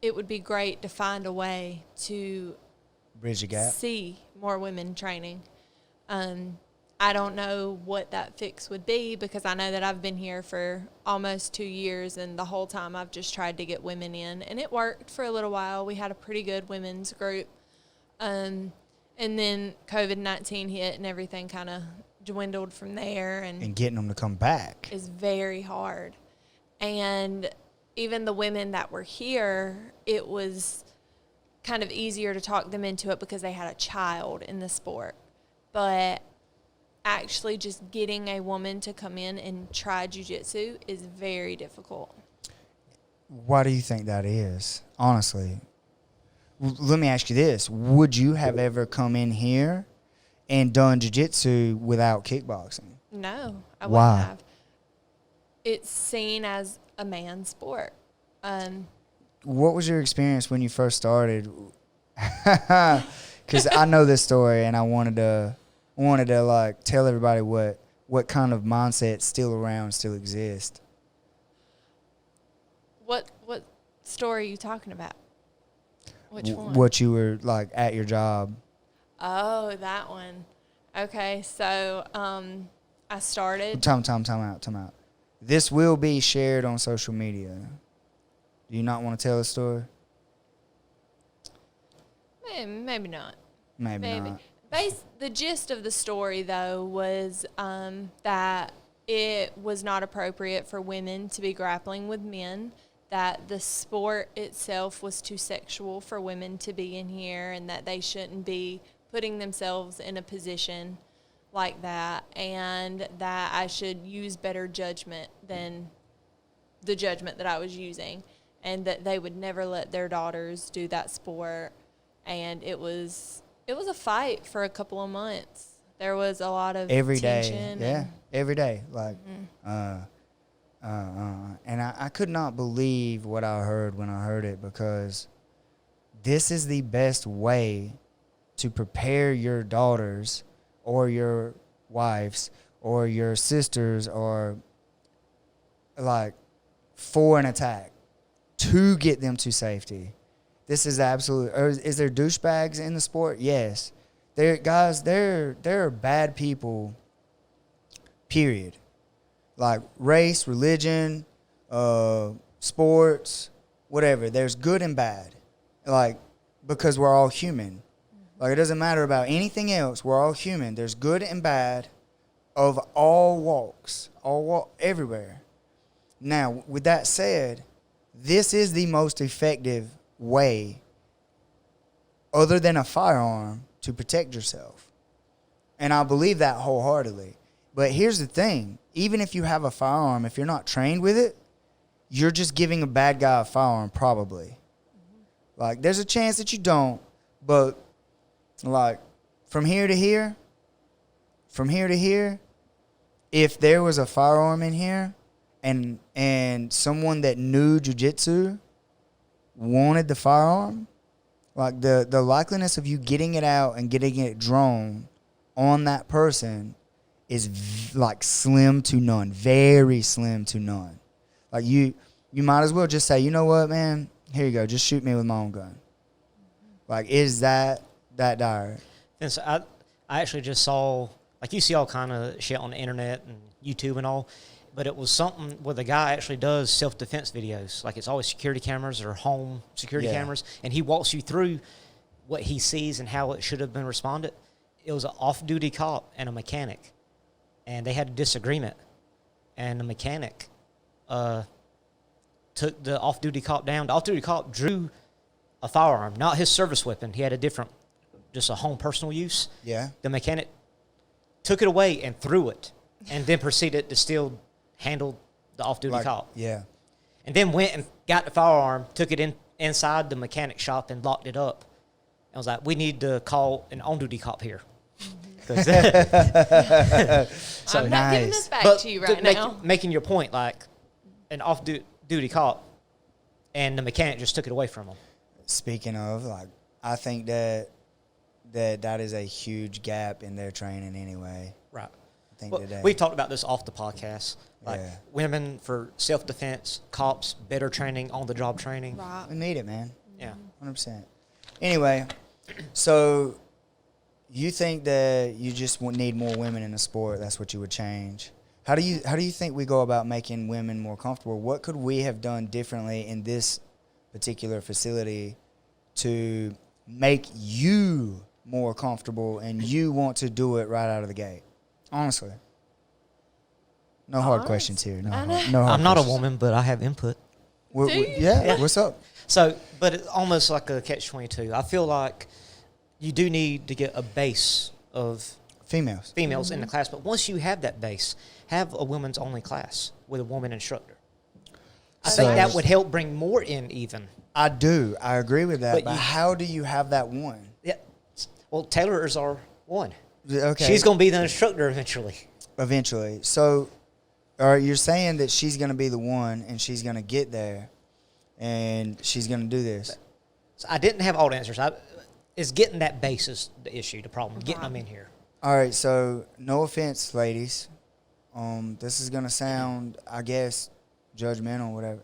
it would be great to find a way to bridge the gap. See more women training. I don't know what that fix would be because I know that I've been here for almost 2 years, and the whole time I've just tried to get women in, and it worked for a little while. We had a pretty good women's group. And then COVID-19 hit and everything kind of dwindled from there. And getting them to come back is very hard. And even the women that were here, it was kind of easier to talk them into it because they had a child in the sport. But actually just getting a woman to come in and try jiu-jitsu is very difficult. Why do you think that is, honestly? Let me ask you this. Would you have ever come in here and done jiu-jitsu without kickboxing? No, I Why? wouldn't have. It's seen as a man's sport. What was your experience when you first started? Because I know this story, and I wanted to like tell everybody what kind of mindset still exists. What story are you talking about? Which one? What you were like at your job. Oh, that one. Okay, so I started. Time out. This will be shared on social media. Do you not want to tell the story? Maybe not. Maybe not. The gist of the story, though, was that it was not appropriate for women to be grappling with men, that the sport itself was too sexual for women to be in here, and that they shouldn't be putting themselves in a position like that, and that I should use better judgment than the judgment that I was using, and that they would never let their daughters do that sport. And it was a fight for a couple of months. There was a lot of every tension. day. Yeah, every day. Like, and I could not believe what I heard when I heard it, because this is the best way to prepare your daughters or your wives or your sisters or like for an attack, to get them to safety. This is absolute. Or is there douchebags in the sport? Yes. There are bad people, period. Like race, religion, sports, whatever. There's good and bad. Like, because we're all human. Like, it doesn't matter about anything else. We're all human. There's good and bad of all walks, everywhere. Now, with that said, this is the most effective way, other than a firearm, to protect yourself. And I believe that wholeheartedly. But here's the thing. Even if you have a firearm, if you're not trained with it, you're just giving a bad guy a firearm probably. Like, there's a chance that you don't, but, like, from here to here, if there was a firearm in here and someone that knew jiu-jitsu wanted the firearm, like, the likeliness of you getting it out and getting it drawn on that person is like slim to none, very slim to none. Like, you might as well just say, you know what, man, here you go, just shoot me with my own gun. Like, is that dire? And so I actually just saw, like, you see all kind of shit on the internet and YouTube and all, but it was something where the guy actually does self-defense videos. Like, it's always security cameras or home security cameras, and he walks you through what he sees and how it should have been responded. It was an off-duty cop and a mechanic, and they had a disagreement, and the mechanic took the off-duty cop down. The off-duty cop drew a firearm, not his service weapon. He had a different, just a home personal use. Yeah. The mechanic took it away and threw it, and then proceeded to still handle the off-duty cop. Yeah. And then went and got the firearm, took it inside the mechanic shop and locked it up. I was like, we need to call an on-duty cop here. I'm not giving this back to you right now. Making your point, like, an off-duty cop and the mechanic just took it away from him. Speaking of, like, I think that is a huge gap in their training anyway. Right. I think we've talked about this off the podcast. Like, Yeah. women for self-defense, cops, better training, on-the-job training. Right. We need it, man. Yeah. 100%. Anyway, so you think that you just need more women in the sport? That's what you would change. How do you think we go about making women more comfortable? What could we have done differently in this particular facility to make you more comfortable and you want to do it right out of the gate? Honestly. No hard questions here. No hard I'm not a questions. woman, but I have input. Yeah, what's up? So, but it's almost like a catch-22. I feel like you do need to get a base of Females. in the class, but once you have that base, have a women's only class with a woman instructor. I think that would help bring more in even. I do. I agree with that. But But how do you have that one? Yeah. Well, Taylor is our one. Okay. She's going to be the instructor eventually. Eventually. So, all right, you're saying that she's going to be the one and she's going to get there and she's going to do this. So I didn't have all the answers. It's getting that base is the issue, the problem, getting them in here. All right, so no offense, ladies. This is going to sound, I guess, judgmental or whatever.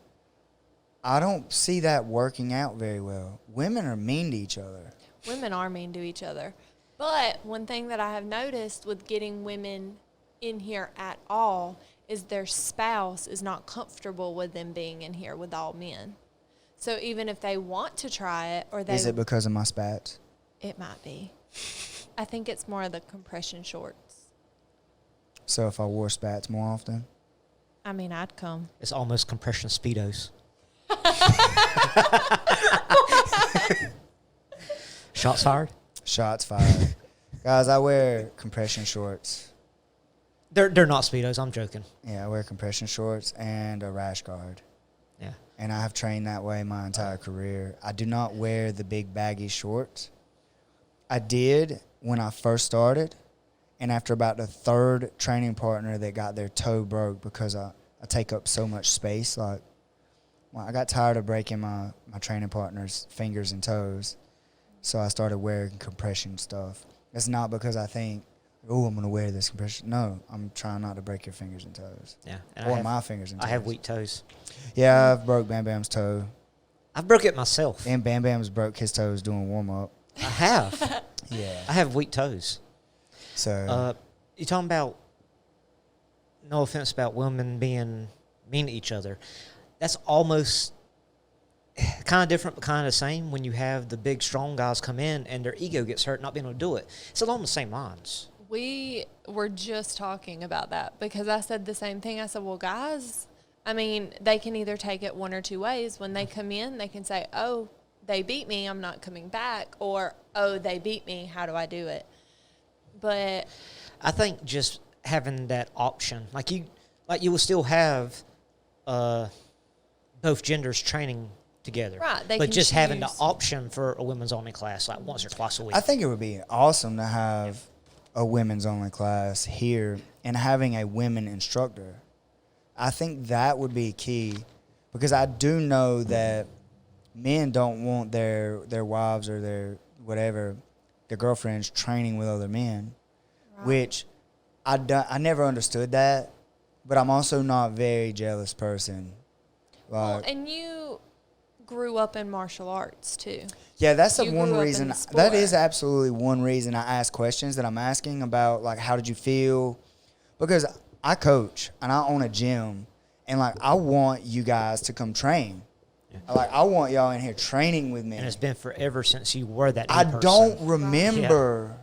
I don't see that working out very well. Women are mean to each other. Women are mean to each other. But one thing that I have noticed with getting women in here at all is their spouse is not comfortable with them being in here with all men. So even if they want to try it or they... Is it because of my spats? It might be. I think it's more of the compression shorts. So if I wore spats more often? I mean, I'd come. It's almost compression Speedos. Shots fired? Shots fired. Guys, I wear compression shorts. They're not Speedos. I'm joking. Yeah, I wear compression shorts and a rash guard. Yeah. And I have trained that way my entire career. I do not wear the big baggy shorts. I did when I first started, and after about the third training partner that got their toe broke because I take up so much space, like, well, I got tired of breaking my training partner's fingers and toes, so I started wearing compression stuff. It's not because I think, oh, I'm going to wear this compression. No, I'm trying not to break your fingers and toes. Yeah. Or my fingers and toes. I have weak toes. Yeah, I've broke Bam Bam's toe. I've broke it myself. And Bam Bam's broke his toes doing warm-up. I have. Yeah. I have weak toes. So You're talking about, no offense about women being mean to each other. That's almost kind of different but kind of the same when you have the big, strong guys come in and their ego gets hurt not being able to do it. It's along the same lines. We were just talking about that because I said the same thing. I said, well, guys, I mean, they can either take it one or two ways. When they come in, they can say, oh, they beat me, I'm not coming back, or, oh, they beat me, how do I do it? But I think just having that option, like you will still have both genders training together. Right, they but can just having the choose. option for a women's only class, like once or twice a week. I think it would be awesome to have a women's only class here and having a women instructor. I think that would be key, because I do know that men don't want their wives or their whatever, their girlfriends training with other men, Right. which I never understood that, but I'm also not a very jealous person. well, and you grew up in martial arts too. Yeah, that's the You one grew up in reason. the That is sport. absolutely one reason I ask questions that I'm asking about, like, how did you feel? Because I coach and I own a gym, and like I want you guys to come train. Yeah. Like I want y'all in here training with me. And it's been forever since you were that new I person. don't remember.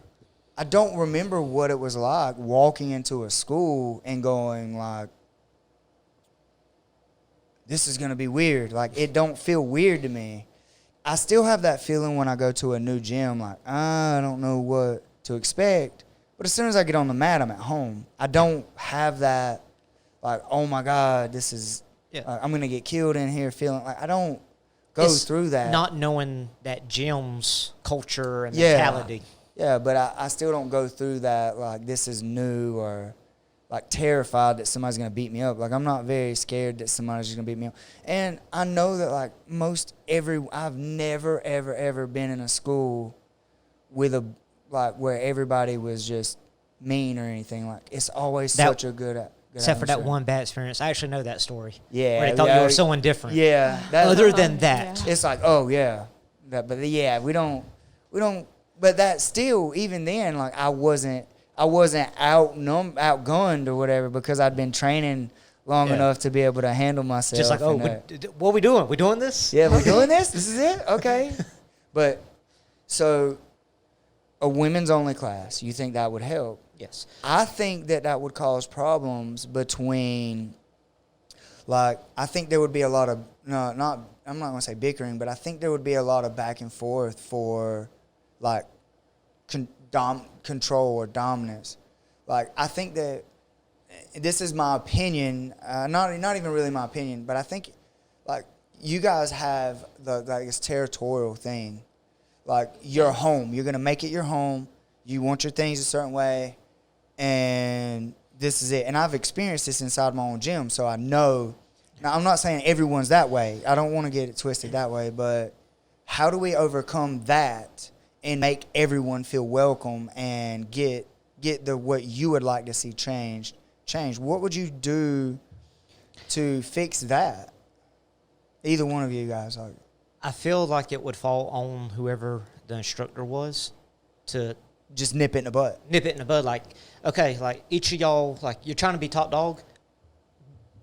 I don't remember what it was like walking into a school and going like, this is going to be weird. Like, it don't feel weird to me. I still have that feeling when I go to a new gym, like, I don't know what to expect. But as soon as I get on the mat, I'm at home. I don't have that, like, oh, my God, this is, I'm going to get killed in here feeling like I don't go It's through that. Not knowing that gym's culture and Yeah. mentality. Yeah, but I still don't go through that, like, this is new or, like, terrified that somebody's going to beat me up. Like, I'm not very scared that somebody's going to beat me up. And I know that, like, I've never, ever, ever been in a school with where everybody was just mean or anything. Like, it's always such a good Except for that atmosphere. one bad experience. I actually know that story. Yeah. Where they thought you were someone different. Yeah. Other than that. Yeah. It's like, oh, yeah. We don't, but that still, even then, like, I wasn't outgunned or whatever, because I'd been training long enough to be able to handle myself. Just like, oh, what are we doing? We doing this? yeah, we're doing this? This is it? Okay. But, so, a women's only class, you think that would help? Yes. I think that would cause problems between, like, I think there would be a lot of, I'm not going to say bickering, but I think there would be a lot of back and forth for, like, control or dominance. Like, I think that, this is my opinion, not even really my opinion, but I think, like, you guys have this territorial thing. Like, your home, you're going to make it your home, you want your things a certain way, and this is it. And I've experienced this inside my own gym, so I know. Now, I'm not saying everyone's that way. I don't want to get it twisted that way, but how do we overcome that and make everyone feel welcome and get what you would like to see change? What would you do to fix that? Either one of you guys. I feel like it would fall on whoever the instructor was to Just nip it in the butt. nip it in the bud. Like, okay, like each of y'all, like you're trying to be top dog.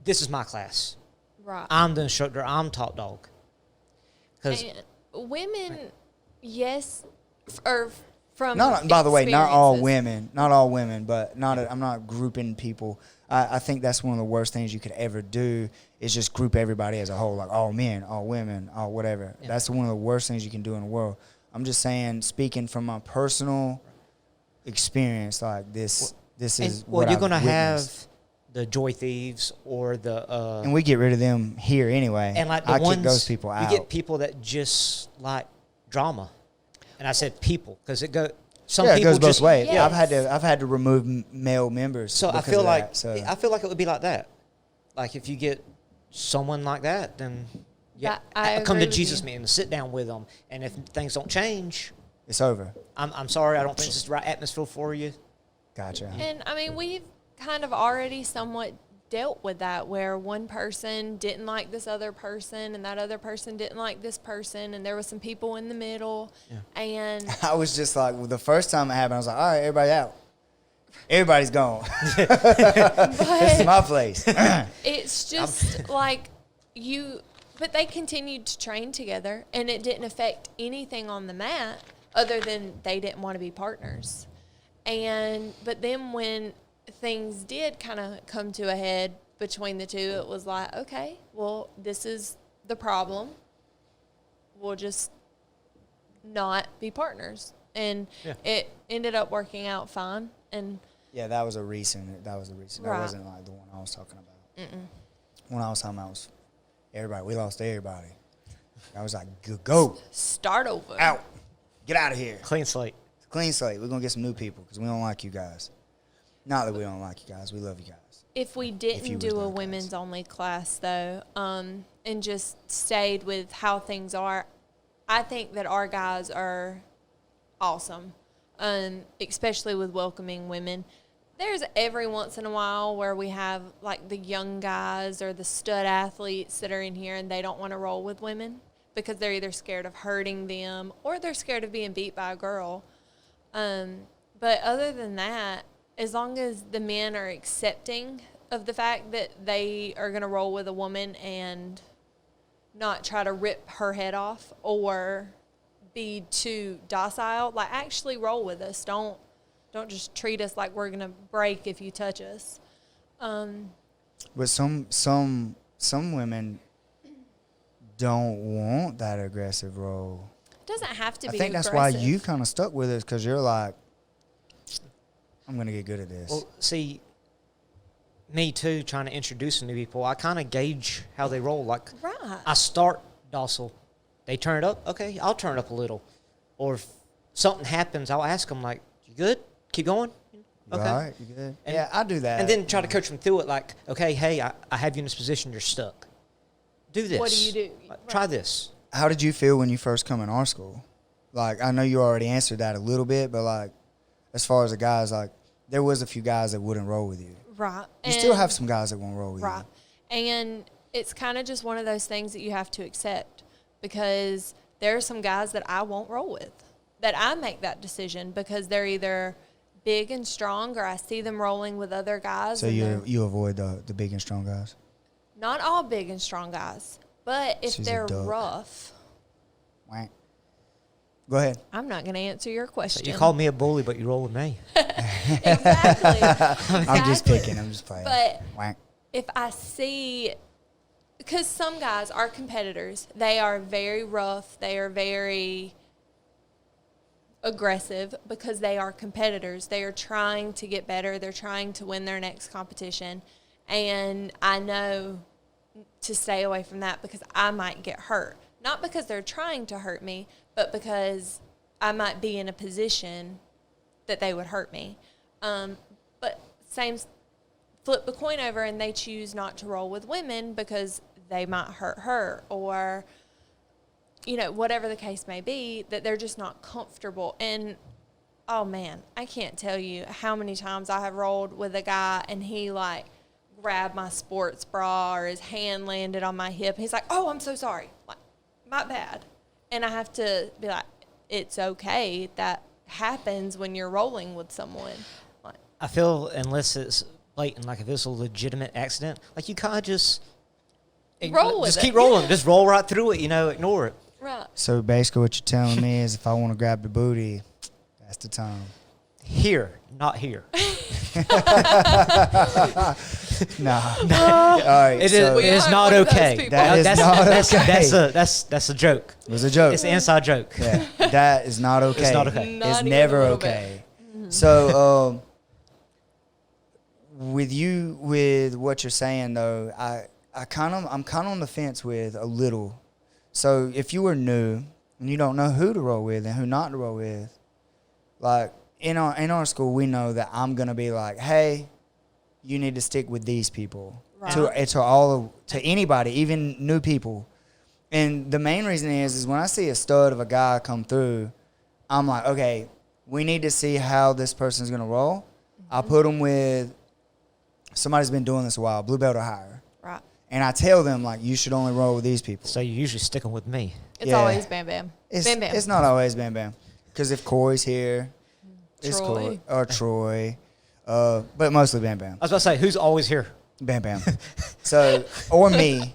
This is my class. Right. I'm the instructor. I'm top dog. Because And women, yes, or from By the way, not all experiences. women, but I'm not grouping people. I think that's one of the worst things you could ever do is just group everybody as a whole, like all men, all women, all whatever. Yeah. That's one of the worst things you can do in the world. I'm just saying, speaking from my personal experience, like this is what you're I've gonna witnessed. have the joy thieves or the And we get rid of them here anyway. and like the I ones kick those people out. You get people that just like drama, and I said people because some it people goes both just ways. Yes. I've had to remove male members. So I because feel of like that, so. I feel like it would be like that. Like if you get someone like that, then yeah, I come agree to with Jesus you. meeting and sit down with them. And if things don't change, It's over. I'm sorry, I don't think this is the right atmosphere for you. Gotcha. And I mean, we've kind of already somewhat dealt with that, where one person didn't like this other person, and that other person didn't like this person, and there was some people in the middle, and I was just like, well, the first time it happened, I was like, all right, everybody out. Everybody's gone. This is my place. it's just like but they continued to train together, and it didn't affect anything on the mat other than they didn't want to be partners. But then when things did kind of come to a head between the two, it was like, okay, well, this is the problem. We'll just not be partners. And it ended up working out fine. And Yeah, that was the recent. That Right. wasn't like the one I was talking about. One I was talking about was everybody. We lost everybody. I was like, go. start over. Out. Get out of here. Clean slate. Clean slate. We're going to get some new people because we don't like you guys. Not that we don't like you guys. We love you guys. If we you didn't was do a done, guys. women's only class though, and just stayed with how things are, I think that our guys are awesome, especially with welcoming women. There's every once in a while where we have like the young guys or the stud athletes that are in here and they don't want to roll with women because they're either scared of hurting them or they're scared of being beat by a girl. But other than that, as long as the men are accepting of the fact that they are going to roll with a woman and not try to rip her head off or be too docile, like actually roll with us. Don't just treat us like we're going to break if you touch us. But some women don't want that aggressive role. It doesn't have to be I think that's aggressive. why you kind of stuck with it because you're like, I'm going to get good at this. Well, see, me too, trying to introduce new people, I kind of gauge how they roll. Like, Right. I start docile. They turn it up. Okay, I'll turn it up a little. Or if something happens, I'll ask them, like, you good? Keep going? Okay. Right, you good? And- Yeah, I do that. And then try to coach them through it, like, okay, hey, I have you in this position. You're stuck. Do this. What do you do? Like, try this. How did you feel when you first come in our school? Like, I know you already answered that a little bit, but, like, as far as the guys, like, there was a few guys that wouldn't roll with you. Right. You still have some guys that won't roll with Right. you. And it's kind of just one of those things that you have to accept because there are some guys that I won't roll with, that I make that decision because they're either big and strong or I see them rolling with other guys. So and you avoid the big and strong guys? not all big and strong guys, but if She's a they're duck. rough, Wank. Go ahead. I'm not going to answer your question. You called me a bully, but you roll with me. Exactly. I'm just Exactly. picking. I'm just playing. But Wank. if I see, because some guys are competitors, they are very rough, they are very aggressive because they are competitors. They are trying to get better, they're trying to win their next competition. And I know to stay away from that because I might get hurt. Not because they're trying to hurt me, but because I might be in a position that they would hurt me. But flip the coin over and they choose not to roll with women because they might hurt her or, you know, whatever the case may be, that they're just not comfortable. And, oh, man, I can't tell you how many times I have rolled with a guy and he, like, grabbed my sports bra or his hand landed on my hip. He's like, oh, I'm so sorry. Like, my bad. And I have to be like, it's okay. That happens when you're rolling with someone. Like, I feel unless it's blatant, like if it's a legitimate accident, like you kind of just Roll with just it. keep rolling, just roll right through it. You know, ignore it. right. So basically, what you're telling me is, if I want to grab the booty, that's the time. Here, not here. Nah. All right. It so We is aren't not one of those okay. people. That is not okay. That's a joke. It was a joke. It's an inside joke. Yeah, that is not okay. It's not okay. Not It's even never a little bit. okay. So, with what you're saying though, I'm kind of on the fence with a little. So if you were new and you don't know who to roll with and who not to roll with, like in our school, we know that I'm gonna be like, hey, you need to stick with these people. Right. To anybody, even new people. And the main reason is when I see a stud of a guy come through, I'm like, okay, we need to see how this person's going to roll. I'll put them with somebody's been doing this a while, blue belt or higher. Right. And I tell them, like, you should only roll with these people. So you're usually sticking with me. It's Yeah. always Bam Bam. Bam Bam. It's not always Bam Bam. Because if Corey's here, it's Troy. Corey. Or Troy. But mostly Bam Bam. I was about to say, who's always here? Bam Bam. So, or me.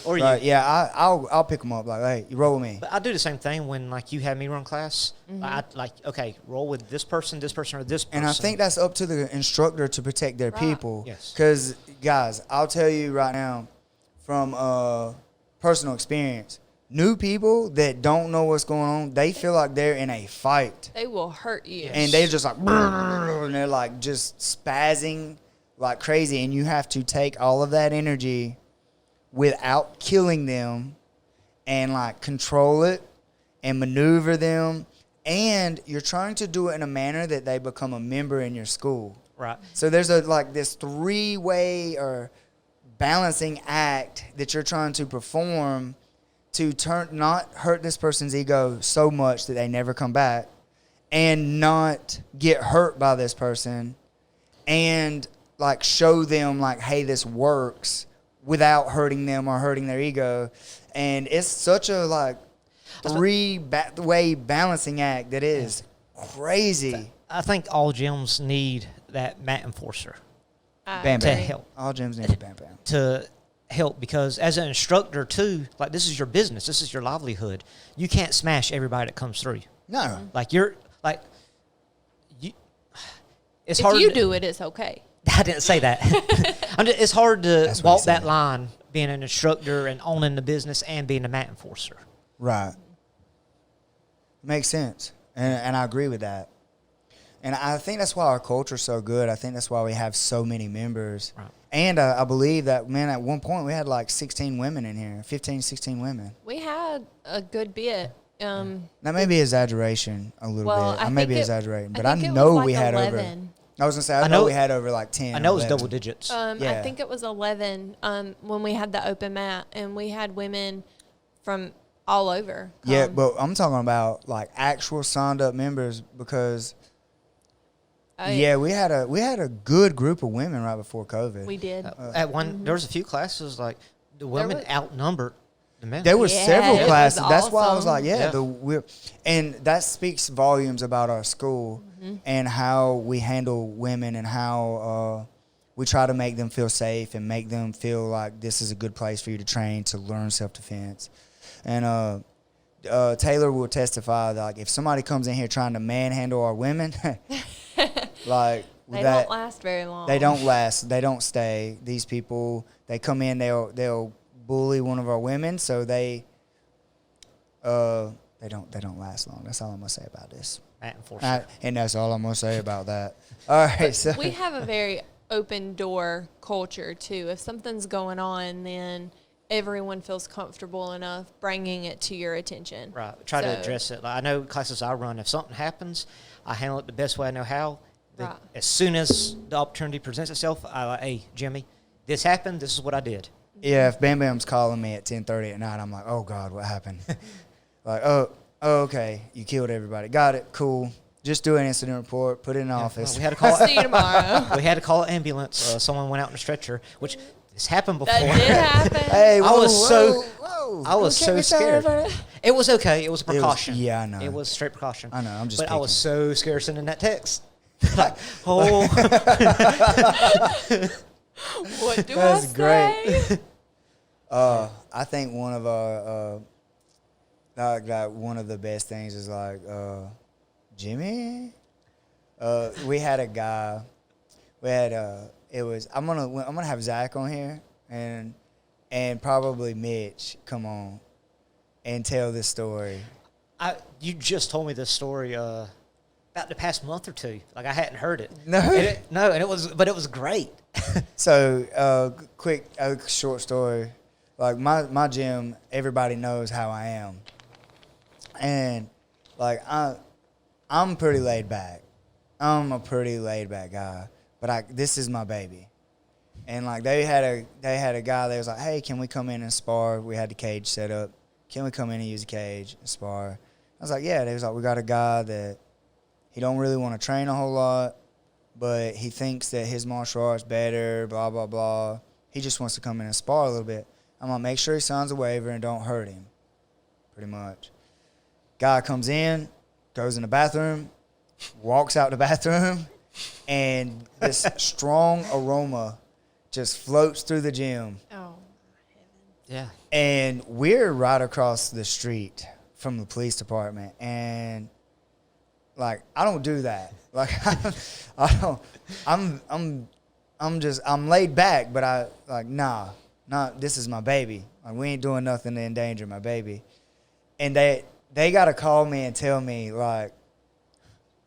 Or Right, you? yeah, I'll pick them up. Like, hey, you roll with me. But I do the same thing when like you have me run class. Okay, roll with this person, or this person. And I think that's up to the instructor to protect their Right. people. Yes. Because, guys, I'll tell you right now, from personal experience, new people that don't know what's going on, they feel like they're in a fight. They will hurt you. And they're just like, and they're like just spazzing like crazy. And you have to take all of that energy without killing them and like control it and maneuver them. And you're trying to do it in a manner that they become a member in your school. Right. So there's this three-way or balancing act that you're trying to perform to not hurt this person's ego so much that they never come back, and not get hurt by this person, and like show them like, hey, this works without hurting them or hurting their ego. And it's such a like three-way balancing act that is crazy. I think all gyms need that mat enforcer Bam to Bam. help. All gyms need a Bam Bam. To help, because as an instructor too, like this is your business, this is your livelihood. You can't smash everybody that comes through. No. Like you're like you. It's If hard. you do it, it's okay. I didn't say that. It's hard to That's what he walk that said. line, being an instructor and owning the business and being a mat enforcer. Right. Makes sense. And I agree with that. And I think that's why our culture's so good. I think that's why we have so many members. Right. And I believe that, man, at one point we had like 16 women in here, 15, 16 women. We had a good bit. That may be exaggeration a little Well, bit. I I may think be it- exaggerating. I But I think it was know like we had 11. I was going to say, I I know know- we had over like 10. I know or it's 11. double digits. I Yeah. think it was 11 when we had the open mat, and we had women from all over. Yeah, come. but I'm talking about like actual signed up members because Oh, yeah, we had a good group of women right before COVID. we did. At one, there was a few classes like the women was- outnumbered the men. There were Yeah, several it was classes. That's why I was awesome. like, yeah, Yeah. and that speaks volumes about our school and how we handle women and how we try to make them feel safe and make them feel like this is a good place for you to train to learn self-defense. And Taylor will testify that like if somebody comes in here trying to manhandle our women, like They that, don't last very long. they don't last. They don't stay. These people, they come in, they'll bully one of our women, so they don't last long. That's all I'm gonna say about this. Mat enforcer. And that's all I'm gonna say about that. All right, so We have a very open door culture too. If something's going on, then everyone feels comfortable enough bringing it to your attention. Right. Try to So- address it. Like, I know classes I run, if something happens, I handle it the best way I know how. Right. As soon as the opportunity presents itself, I like, hey, Jimmy, this happened. This is what I did. yeah, if Bam Bam's calling me at 10:30 at night, I'm like, oh God, what happened? Like, oh, okay, you killed everybody. Got it, cool. Just do an incident report, put it in the office. We had to call. See you tomorrow. We had to call an ambulance. Someone went out in a stretcher, which this happened before. That did happen. Hey, I was so- whoa. I was Don't so get me started scared. about it. It was okay. It was a precaution. yeah, I know. It was straight precaution. I know, I'm just But I was picking. so scared sending that text. Like, oh, What do That's I great. say? I think one of our like one of the best things is like Jimmy. We had a guy. We had it was I'm gonna have Zach on here and probably Mitch come on and tell this story. you just told me this story about the past month or two. Like I hadn't heard it. No. And it was great. So quick, short story. Like my gym, everybody knows how I am, and like I'm pretty laid back. I'm a pretty laid back guy, but this is my baby, and like they had a guy that was like, hey, can we come in and spar? We had the cage set up. Can we come in and use the cage and spar? I was like, yeah. They was like, we got a guy that he don't really want to train a whole lot, but he thinks that his martial art's better, blah, blah, blah. He just wants to come in and spar a little bit. I'm going to make sure he signs a waiver and don't hurt him, pretty much. Guy comes in, goes in the bathroom, walks out the bathroom, and this strong aroma just floats through the gym. Oh, Yeah. And we're right across the street from the police department. And like, I don't do that. Like, I'm laid back, but nah. Not this is my baby. Like, we ain't doing nothing to endanger my baby. And they got to call me and tell me, like,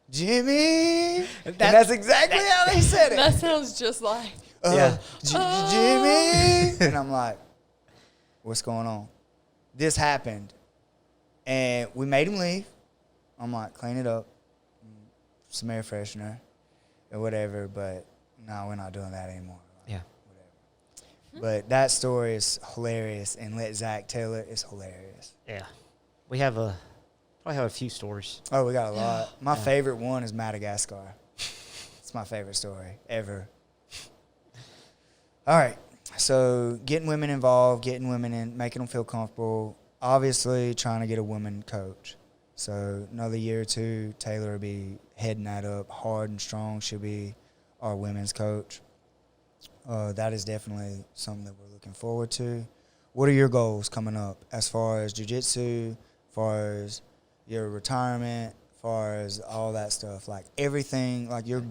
Jimmy. And that's exactly how they said it. That sounds just like. Yeah. Jimmy. And I'm like, what's going on? This happened. And we made him leave. I'm like, clean it up. Some air freshener or whatever. But no, we're not doing that anymore. Like, Yeah. whatever. But that story is hilarious. And let Zach tell it. It's hilarious. Yeah. We have probably have a few stories. Oh, we got a lot. My favorite one is Madagascar. It's my favorite story ever. All right. So getting women involved, getting women in, making them feel comfortable. Obviously trying to get a woman coach. So another year or two, Taylor will be heading that up hard and strong. She'll be our women's coach. That is definitely something that we're looking forward to. What are your goals coming up as far as jiu-jitsu, as far as your retirement, as far as all that stuff? Like everything, like your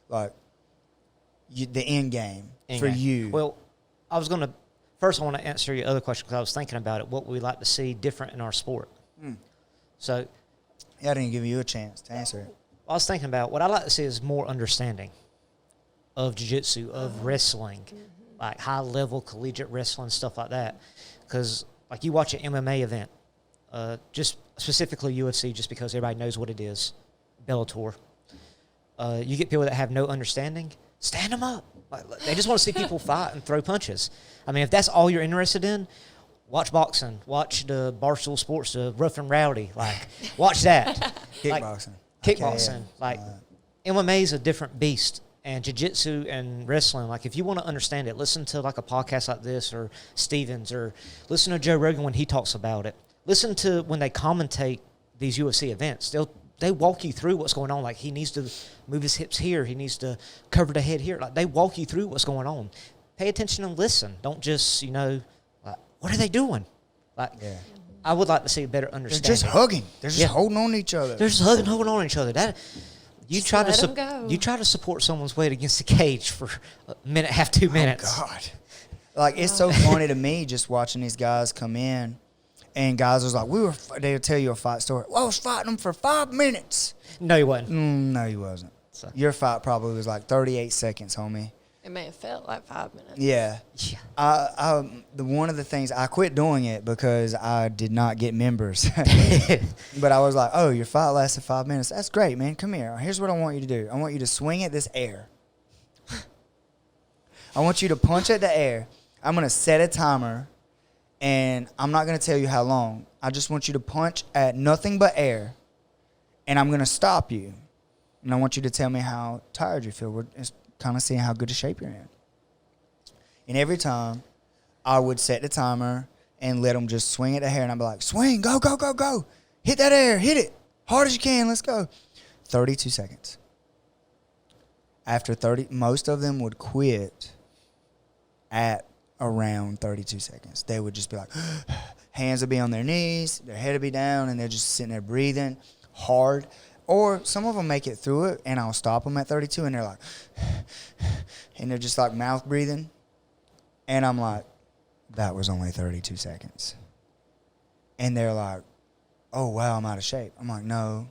like the end game for you. Well, I want to answer your other question because I was thinking about it, what we'd like to see different in our sport. So Yeah, I didn't give you a chance to answer it. I was thinking about what I'd like to see is more understanding of jiu-jitsu, of wrestling, like high-level collegiate wrestling, stuff like that. Because, like, you watch an MMA event, just specifically UFC, just because everybody knows what it is, Bellator. You get people that have no understanding, stand them up. Like, they just want to see people fight and throw punches. I mean, if that's all you're interested in, watch boxing, watch the Barstool Sports, the Rough and Rowdy. Like, watch that. Kickboxing. Kickboxing. Like, MMA is a different beast. And jiu-jitsu and wrestling, like, if you want to understand it, listen to, like, a podcast like this or Stevens, or listen to Joe Rogan when he talks about it. Listen to when they commentate these UFC events. They walk you through what's going on. Like, he needs to move his hips here. He needs to cover the head here. Like, they walk you through what's going on. Pay attention and listen. Don't just, like, what are they doing? Like, I would like to see a better understanding. They're just hugging. They're just holding on to each other. They're just holding on to each other. You try to support someone's weight against the cage for a minute, half 2 minutes. Oh, God. Like, it's so funny to me just watching these guys come in, and guys was like, they'll tell you a fight story. Well, I was fighting them for 5 minutes. No, you wasn't. No, you wasn't. So. Your fight probably was like 38 seconds, homie. It may have felt like 5 minutes. Yeah. One of the things, I quit doing it because I did not get members. But I was like, oh, your fight lasted 5 minutes. That's great, man. Come here. Here's what I want you to do. I want you to swing at this air. I want you to punch at the air. I'm going to set a timer, and I'm not going to tell you how long. I just want you to punch at nothing but air, and I'm going to stop you. And I want you to tell me how tired you feel. We're kind of seeing how good a shape you're in. And every time, I would set the timer and let them just swing at the hair. And I'd be like, swing, go, go, go, go. Hit that air, hit it. Hard as you can, let's go. 32 seconds. After 30, most of them would quit at around 32 seconds. They would just be like, hands would be on their knees, their head would be down, and they're just sitting there breathing hard. Or some of them make it through it, and I'll stop them at 32, and they're like, and they're just like mouth breathing. And I'm like, that was only 32 seconds. And they're like, oh, wow, I'm out of shape. I'm like, no,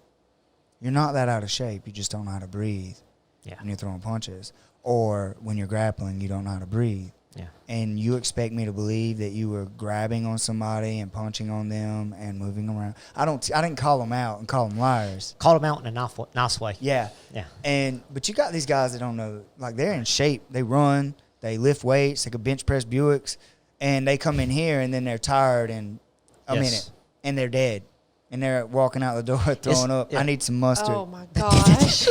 you're not that out of shape. You just don't know how to breathe when you're throwing punches. Or when you're grappling, you don't know how to breathe. Yeah. And you expect me to believe that you were grabbing on somebody and punching on them and moving around. I didn't call them out and call them liars. Call them out in a nice way. Yeah. Yeah. But you got these guys that don't know, like, they're in shape. They run, they lift weights, they could bench press Buicks, and they come in here and then they're tired in a minute and they're dead. And they're walking out the door throwing up. Yeah. I need some mustard. Oh my gosh.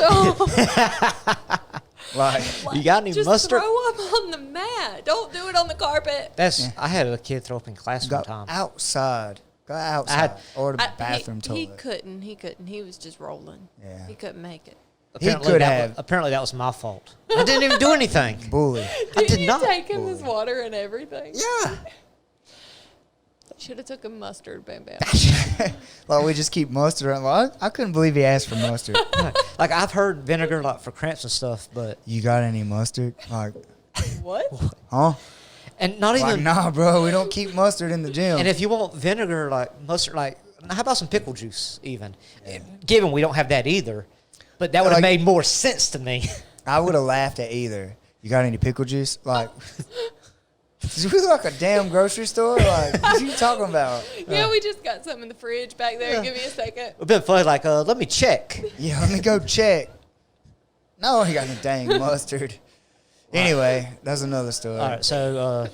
Like, you got any just mustard? Throw up on the mat. Don't do it on the carpet. I had a kid throw up in class one time. Outside. Go outside. Or the bathroom toilet. He couldn't. He was just rolling. Yeah. He couldn't make it. Apparently that was my fault. I didn't even do anything. Bully. Did you take him his water and everything? Yeah. Should have took him mustard, Bam Bam. Like, we just keep mustard around. Well, I couldn't believe he asked for mustard. Like, I've heard vinegar, like, for cramps and stuff, but... You got any mustard? Like... What? Huh? And not Like, even nah, bro, we don't keep mustard in the gym. And if you want vinegar, like mustard, like how about some pickle juice? Even given we don't have that either, but that would have made more sense to me. I would have laughed at either. You got any pickle juice? Like, is we like a damn grocery store? Like, what are you talking about? Yeah, we just got some in the fridge back there. Give me a second. It'd been funny, like, let me check. Yeah, let me go check. No, he got no dang mustard. Anyway, that's another story. All right, so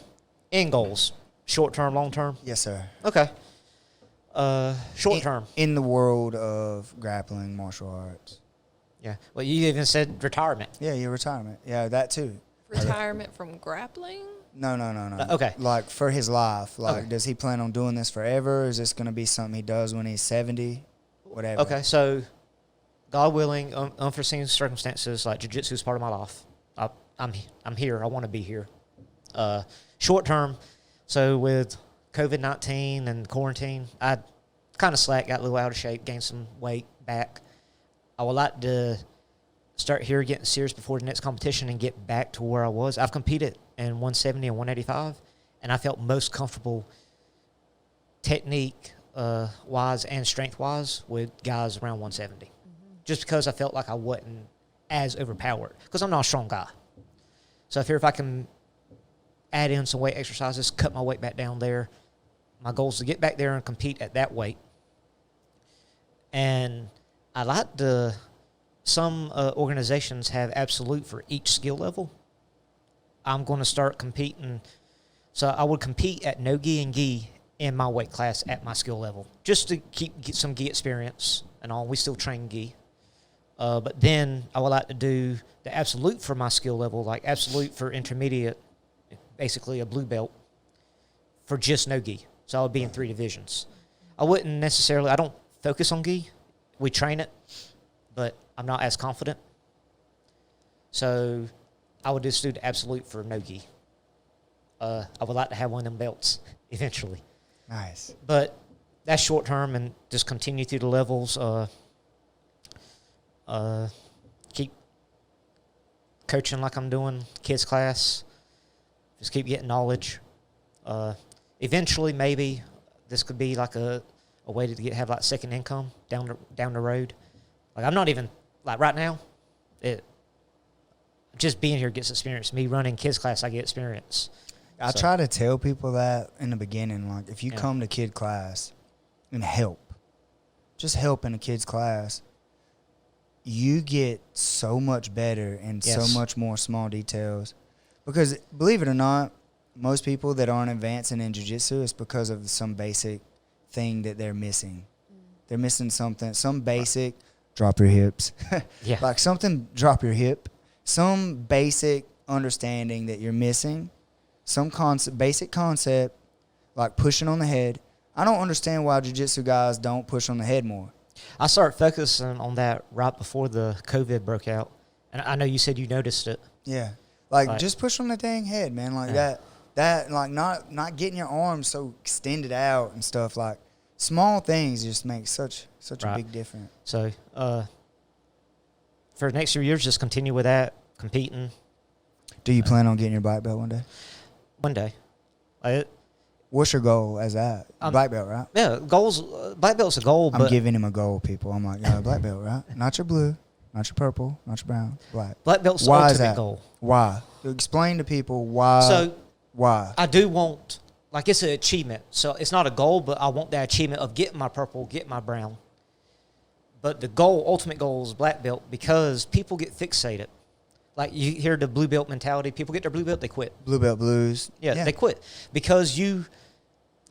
end goals, short term, long term. Yes, sir. Okay. Short term. In the world of grappling martial arts. Yeah. Well, you even said retirement. Yeah, your retirement. Yeah, that too. Retirement from grappling? No. Okay. Like for his life. Like, Okay. does he plan on doing this forever? Is this going to be something he does when he's 70? Whatever. Okay, so God willing, unforeseen circumstances, like jiu-jitsu is part of my life. I'm here. I want to be here. Short term, so with COVID-19 and quarantine, I kind of slacked, got a little out of shape, gained some weight back. I would like to start here getting serious before the next competition and get back to where I was. I've competed in 170 and 185, and I felt most comfortable technique wise and strength wise with guys around 170. Just because I felt like I wasn't as overpowered, because I'm not a strong guy. So I figure if I can add in some weight exercises, cut my weight back down there, my goal is to get back there and compete at that weight. And I like to, some organizations have absolute for each skill level. I'm going to start competing. So I would compete at no gi and gi in my weight class at my skill level, just to get some gi experience and all. We still train gi. But then I would like to do the absolute for my skill level, like absolute for intermediate, basically a blue belt for just no gi. So I would be in 3 divisions. I wouldn't necessarily, I don't focus on gi. We train it, but I'm not as confident. So I would just do the absolute for no gi. I would like to have one of them belts eventually. Nice. But that's short term, and just continue through the levels. Keep coaching like I'm doing, kids class. Just keep getting knowledge. Eventually, maybe this could be like a way to have like second income down the road. Like I'm not even like right now. Just being here gets experience. Me running kids class, I get experience. I try to tell people that in the beginning, like if you come to kid class and just help in a kid's class, you get so much better and so much more small details. Because believe it or not, most people that aren't advancing in jiu-jitsu, it's because of some basic thing that they're missing. They're missing something, some basic, drop your hips. Like something, drop your hip. Some basic understanding that you're missing. Some basic concept, like pushing on the head. I don't understand why jiu-jitsu guys don't push on the head more. I started focusing on that right before the COVID broke out. And I know you said you noticed it. Yeah. Like just push on the dang head, man. Like that like not getting your arms so extended out and stuff. Like small things just make such a big difference. So for the next few years, just continue with that, competing. Do you plan on getting your black belt one day? One day. What's your goal as that? Black belt, right? Yeah, goals. Black belt's a goal. I'm giving him a goal, people. I'm like, yeah, black belt, right? Not your blue, not your purple, not your brown, black. Black belt's the ultimate goal. Why? Explain to people why. So why? I do want, like, it's an achievement. So it's not a goal, but I want that achievement of getting my purple, getting my brown. But the goal, ultimate goal, is black belt because people get fixated. Like you hear the blue belt mentality. People get their blue belt, they quit. Blue belt blues. Yeah, they quit because you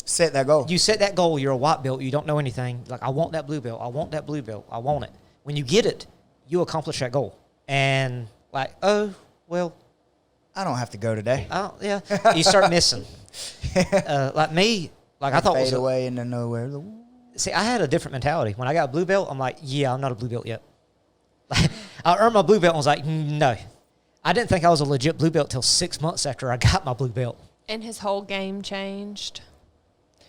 set that goal. You set that goal. You're a white belt. You don't know anything. Like, I want that blue belt. I want that blue belt. I want it. When you get it, you accomplish that goal. And like, oh, well, I don't have to go today. Yeah. You start missing. Like me, like I thought fade away into nowhere. See, I had a different mentality. When I got a blue belt, I'm like, yeah, I'm not a blue belt yet. I earned my blue belt and was like, no. I didn't think I was a legit blue belt till 6 months after I got my blue belt. And his whole game changed.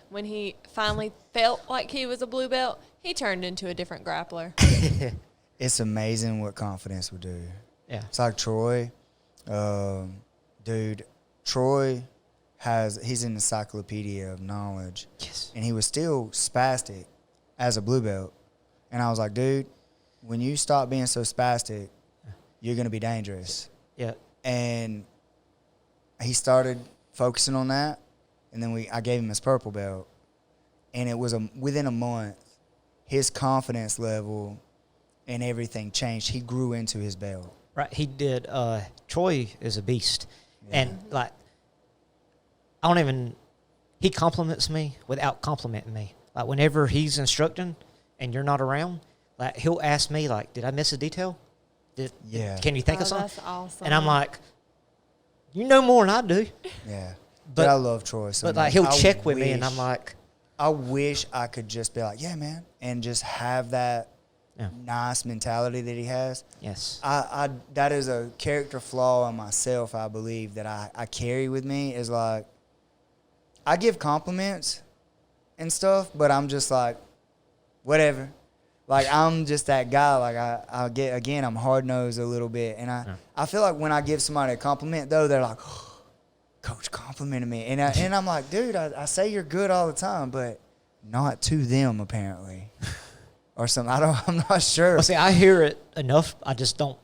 When he finally felt like he was a blue belt, he turned into a different grappler. It's amazing what confidence will do. Yeah. It's like Troy. Dude, Troy he's an encyclopedia of knowledge. Yes. And he was still spastic as a blue belt. And I was like, dude, when you stop being so spastic, you're going to be dangerous. Yeah. And he started focusing on that. And then I gave him his purple belt. And it was within a month, his confidence level and everything changed. He grew into his belt. Right. He did. Troy is a beast. Yeah. And, like, he compliments me without complimenting me. Like, whenever he's instructing and you're not around, like, he'll ask me, like, did I miss a detail? Can you think of something? That's awesome. And I'm like, you know more than I do. Yeah. But I love Troy so But, much. like, he'll I check with me, and I'm wish- like, I wish I could just be like, yeah, man, and just have that yeah, nice mentality that he has. yes. I that is a character flaw in myself, I believe, that I carry with me is like, I give compliments and stuff, but I'm just like, whatever. Like, I'm just that guy. Like, I get, again, I'm hard-nosed a little bit. And I feel like when I give somebody a compliment, though, they're like, oh, Coach complimented me. And I'm like, dude, I say you're good all the time, but not to them, apparently. Or something. I'm not sure. Well, see, I hear it enough. I just don't.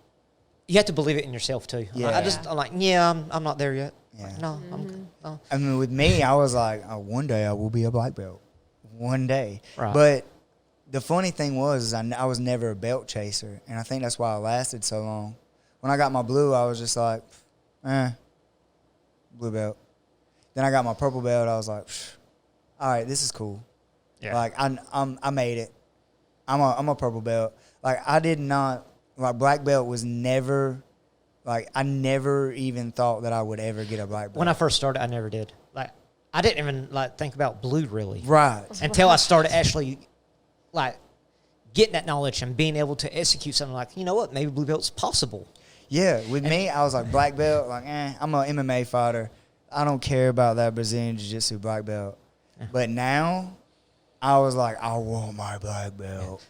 You have to believe it in yourself, too. Yeah. I'm like, yeah, I'm not there yet. Yeah. Like, no, no. I mean, with me, I was like, oh, one day I will be a black belt. One day. Right. But the funny thing was I was never a belt chaser, and I think that's why I lasted so long. When I got my blue, I was just like, blue belt. Then I got my purple belt. I was like, all right, this is cool. Yeah. Like, I made it. I'm a purple belt. Like, I did not, like, black belt was never, like, I never even thought that I would ever get a black belt. When I first started, I never did. Like, I didn't even, like, think about blue, really. Right. Until I started actually, like, getting that knowledge and being able to execute something like, you know what, maybe blue belt's possible. Yeah, with me, I was like, black belt, like, I'm an MMA fighter. I don't care about that Brazilian Jiu-Jitsu black belt. Yeah. But now, I was like, I want my black belt.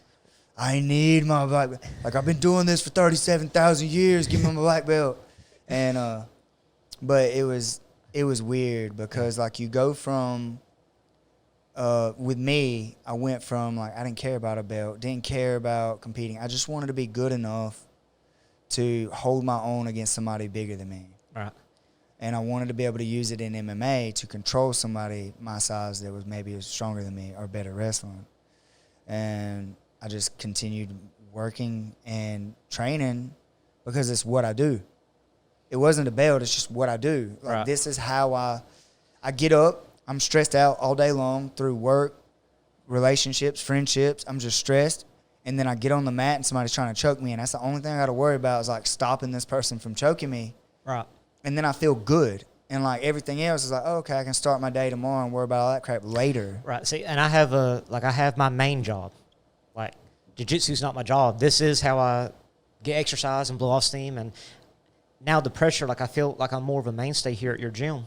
I need my black belt. Like, I've been doing this for 37,000 years. Give me my black belt. And, but it was weird because, like, you go from, with me, I went from, like, I didn't care about a belt, didn't care about competing. I just wanted to be good enough to hold my own against somebody bigger than me. Right. And I wanted to be able to use it in MMA to control somebody my size that was maybe stronger than me or better wrestling. And I just continued working and training because it's what I do. It wasn't a belt, it's just what I do. Like, Right. This is how I get up. I'm stressed out all day long through work, relationships, friendships. I'm just stressed. And then I get on the mat and somebody's trying to choke me, and that's the only thing I got to worry about is, like, stopping this person from choking me. Right. And then I feel good. And, like, everything else is like, oh, okay, I can start my day tomorrow and worry about all that crap later. Right. See, and I have my main job. Like, jiu-jitsu's not my job. This is how I get exercise and blow off steam. And now the pressure, like, I feel like I'm more of a mainstay here at your gym.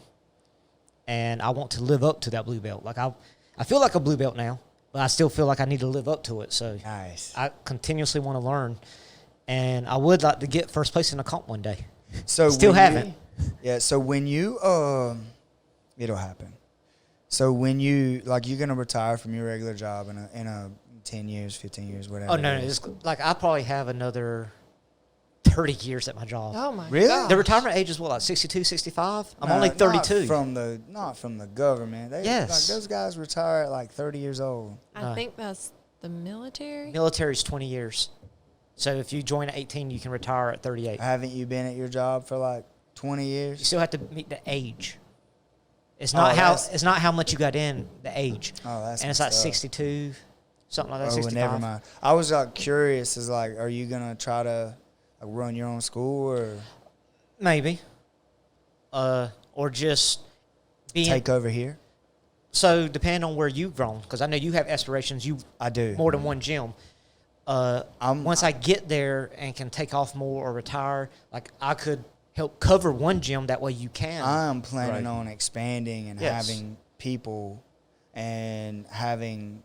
And I want to live up to that blue belt. Like, I feel like a blue belt now, but I still feel like I need to live up to it. So Nice. I continuously want to learn. And I would like to get first place in a comp one day. So Still when haven't. Yeah, so when you, it'll happen. So when you, like, you're going to retire from your regular job in a 10 years, 15 years, whatever. Oh, no. it is. It's like I probably have another 30 years at my job. Oh my Really? gosh. The retirement age is what, like 62, 65? I'm No, only 32. Not from the government. Yes. Like, those guys retire at like 30 years old. I think that's the military. Military's 20 years. So if you join at 18, you can retire at 38. Haven't you been at your job for like 20 You years? still have to meet the age. It's Oh, not that's- how much you got in, the age. Oh, that's And it's like messed up. 62, something like that, Oh, 65. never mind. I was curious, is like, are you going to try to run your own school or Maybe. Or just being. take over here? So depending on where you've grown, because I know you have aspirations, I do. more than one gym. Once I get there and can take off more or retire, like I could help cover one gym. That way you can. I'm planning Right. on expanding and Yes. having people and having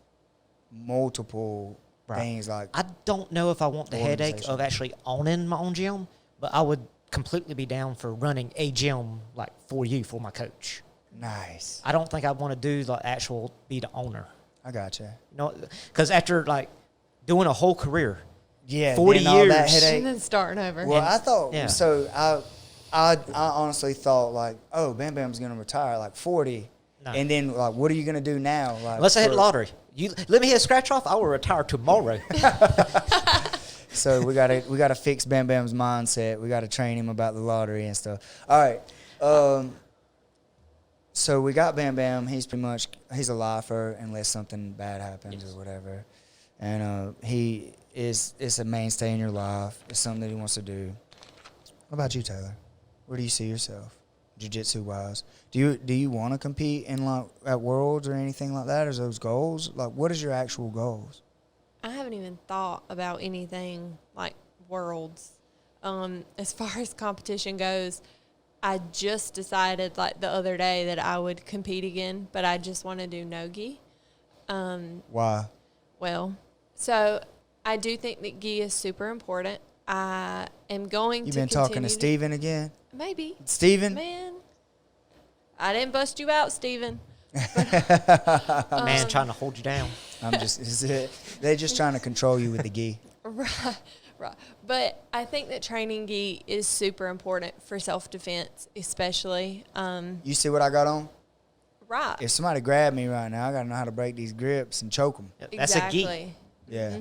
multiple Right. things like I don't know if I want the headache Organization. of actually owning my own gym, but I would completely be down for running a gym like for you, for my coach. Nice. I don't think I want to do the actual be the owner. I gotcha. You know, because after like doing a whole career, Yeah, 40 then all that years. headache. And then starting over. Well, And- I thought yeah. so. I honestly thought like, oh, Bam Bam's gonna retire like 40, No. and then like, what are you gonna do now? Like, Unless I hit for- lottery. You let me hit a scratch off, I will retire tomorrow. So we gotta fix Bam Bam's mindset. We gotta train him about the lottery and stuff. All right. So we got Bam Bam. He's a lifer unless something bad happens or whatever. And it's a mainstay in your life. It's something that he wants to do. What about you, Taylor? Where do you see yourself, jiu-jitsu wise? Do you want to compete in like at Worlds or anything like that? Is those goals? Like, what is your actual goals? I haven't even thought about anything like Worlds. As far as competition goes, I just decided like the other day that I would compete again, but I just want to do no-gi. Why? Well, so I do think that gi is super important. I am going You've to been talking to continue Steven again? Maybe. Steven? Man, I didn't bust you out, Steven. Man trying to hold you down. They're just trying to control you with the gi. Right. But I think that training gi is super important for self-defense, especially. You see what I got on? Right. If somebody grab me right now, I got to know how to break these grips and choke them. That's exactly. a gi. Yeah.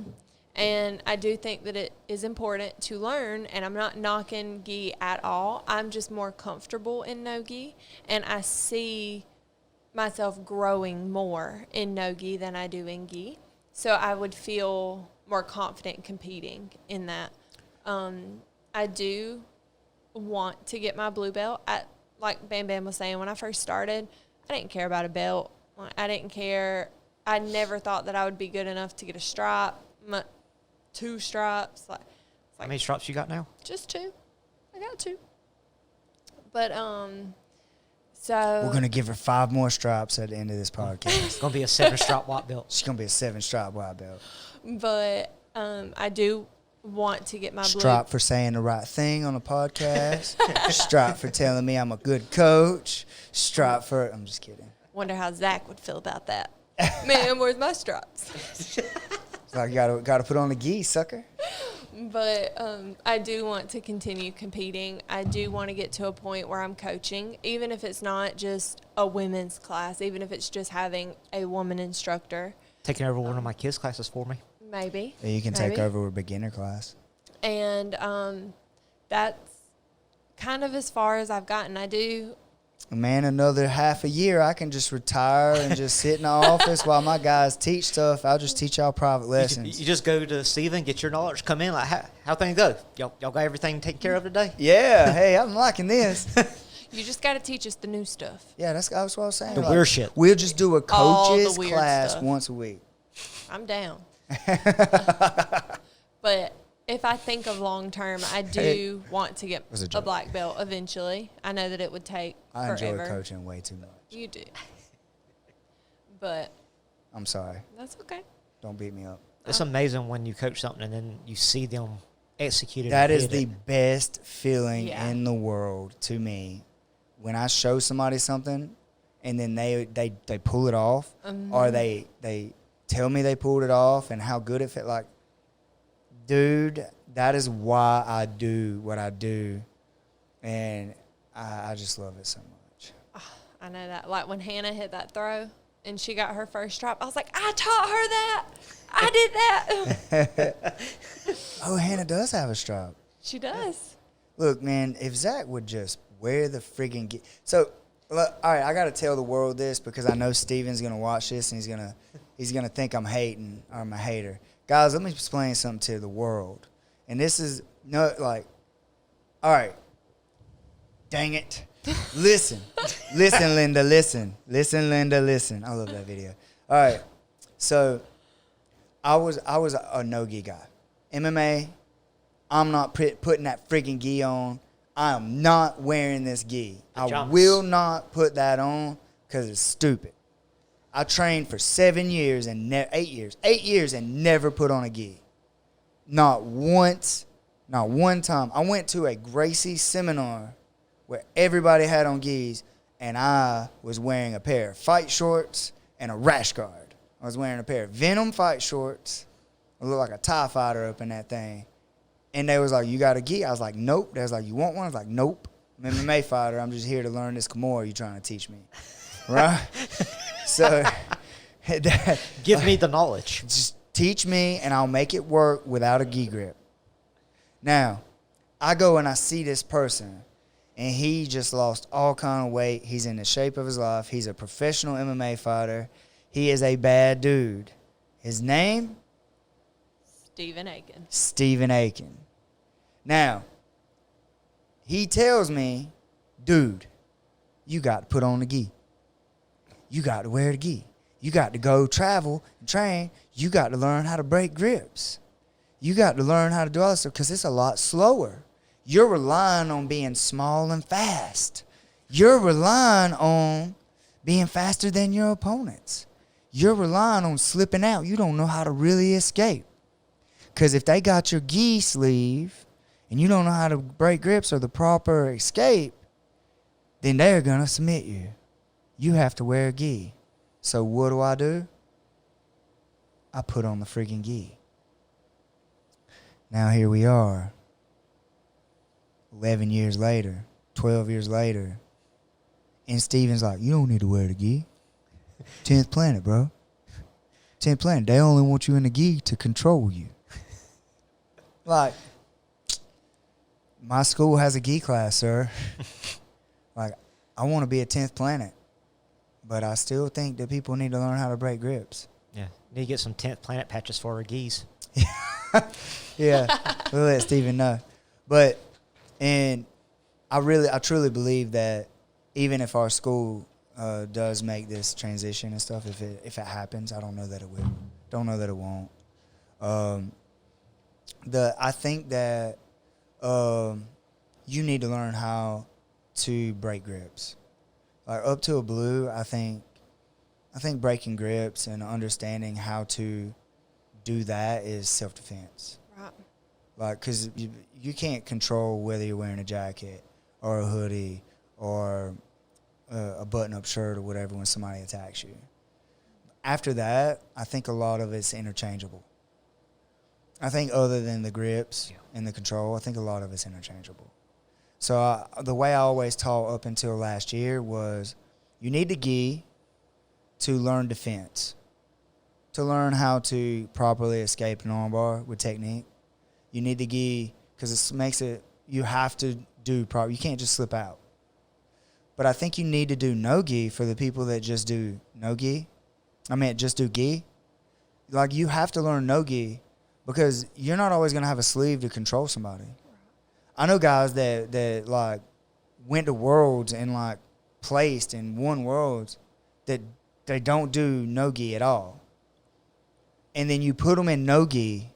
And I do think that it is important to learn, and I'm not knocking gi at all. I'm just more comfortable in no gi, and I see myself growing more in no gi than I do in gi. So I would feel more confident competing in that. I do want to get my blue belt. Like Bam Bam was saying, when I first started, I didn't care about a belt. I didn't care. I never thought that I would be good enough to get a stripe. 2 stripes. Like How many stripes you got now? just 2. I got 2. But so We're going to give her 5 more stripes at the end of this podcast. It's gonna be a 7-stripe white belt. She's going to be a 7-stripe white belt. but I do want to get my Stripe for saying the right thing on the podcast. Stripe for telling me I'm a good coach. Stripe for... I'm just kidding. Wonder how Zach would feel about that. Man, where's my stripes? It's like, you got to put on the gi, sucker. But I do want to continue competing. I do want to get to a point where I'm coaching, even if it's not just a women's class, even if it's just having a woman instructor. Taking over one of my kids' classes for me. Maybe. Yeah, you can take over a beginner class. And that's kind of as far as I've gotten. I do. Man, another half a year, I can just retire and just sit in the office while my guys teach stuff. I'll just teach y'all private lessons. You just go to Steven, get your knowledge, come in, like, how things go? Y'all got everything taken care of today? Yeah, hey, I'm liking this. You just got to teach us the new stuff. Yeah, that's what I was saying. The weird shit. We'll just do a All the coach's weird class stuff. once a week. I'm down. But if I think of long term, I do want to get was a a joke. black belt eventually. I know that it would take I forever. enjoy coaching way too much. You do. But I'm sorry. that's okay. Don't beat me up. It's amazing when you coach something and then you see them execute it. That and is hit the it. best feeling Yeah. in the world to me. When I show somebody something and then they pull it off, or they tell me they pulled it off and how good it fit. Like, dude, that is why I do what I do. And I just love it so much. I know that. Like when Hannah hit that throw and she got her first stripe, I was like, I taught her that. I did that. Oh, Hannah does have a stripe. She does. Look, man, if Zach would just wear the friggin' so, look, all right, I got to tell the world this because I know Steven's going to watch this and he's gonna think I'm hating or I'm a hater. Guys, let me explain something to the world. And this is, no, like, all right, dang it. Listen, Linda, listen. Listen, Linda, listen. I love that video. All right, so I was a no-gi guy. MMA, I'm not putting that friggin' gi on. I am not wearing this gi. I Pajamas. will not put that on because it's stupid. I trained for 7 years and 8 years and never put on a gi. Not once, not one time. I went to a Gracie seminar where everybody had on gis, and I was wearing a pair of fight shorts and a rash guard. I was wearing a pair of Venom fight shorts. I looked like a TIE fighter up in that thing. And they was like, you got a gi? I was like, nope. They was like, you want one? I was like, nope. I'm an MMA fighter. I'm just here to learn this Kimura you trying to teach me. Right? So Give me the knowledge. just teach me, and I'll make it work without a gi grip. Now, I go and I see this person, and he just lost all kind of weight. He's in the shape of his life. He's a professional MMA fighter. He is a bad dude. His name? Stephen Aiken. Stephen Aiken. Now, he tells me, dude, you got to put on the gi. You got to wear the gi. You got to go travel and train. You got to learn how to break grips. You got to learn how to do all this stuff because it's a lot slower. You're relying on being small and fast. You're relying on being faster than your opponents. You're relying on slipping out. You don't know how to really escape. Because if they got your gi sleeve and you don't know how to break grips or the proper escape, then they're going to submit you. You have to wear a gi. So what do? I put on the freaking gi. Now here we are, 11 years later, 12 years later, and Steven's like, you don't need to wear the gi. 10th planet, bro. 10th planet. They only want you in the gi to control you. Like, my school has a gi class, sir. Like, I want to be a 10th planet, but I still think that people need to learn how to break grips. Yeah. Need to get some 10th planet patches for our gis. Yeah, we'll let Steven know. But, and I truly believe that even if our school does make this transition and stuff, if it happens, I don't know that it will. Don't know that it won't. I think that you need to learn how to break grips. Like up to a blue, I think breaking grips and understanding how to do that is self-defense. Right. Like, because you can't control whether you're wearing a jacket or a hoodie or a button-up shirt or whatever when somebody attacks you. After that, I think a lot of it's interchangeable. I think other than the grips and the control, I think a lot of it's interchangeable. So the way I always taught up until last year was you need the gi to learn defense, to learn how to properly escape an armbar with technique. You need the gi because it makes it, you have to do proper. You can't just slip out. But I think you need to do no gi for the people that just do no gi. Just do gi. Like, you have to learn no gi because you're not always going to have a sleeve to control somebody. I know guys that like went to worlds and like placed and won worlds that they don't do no gi at all. And then you put them in no gi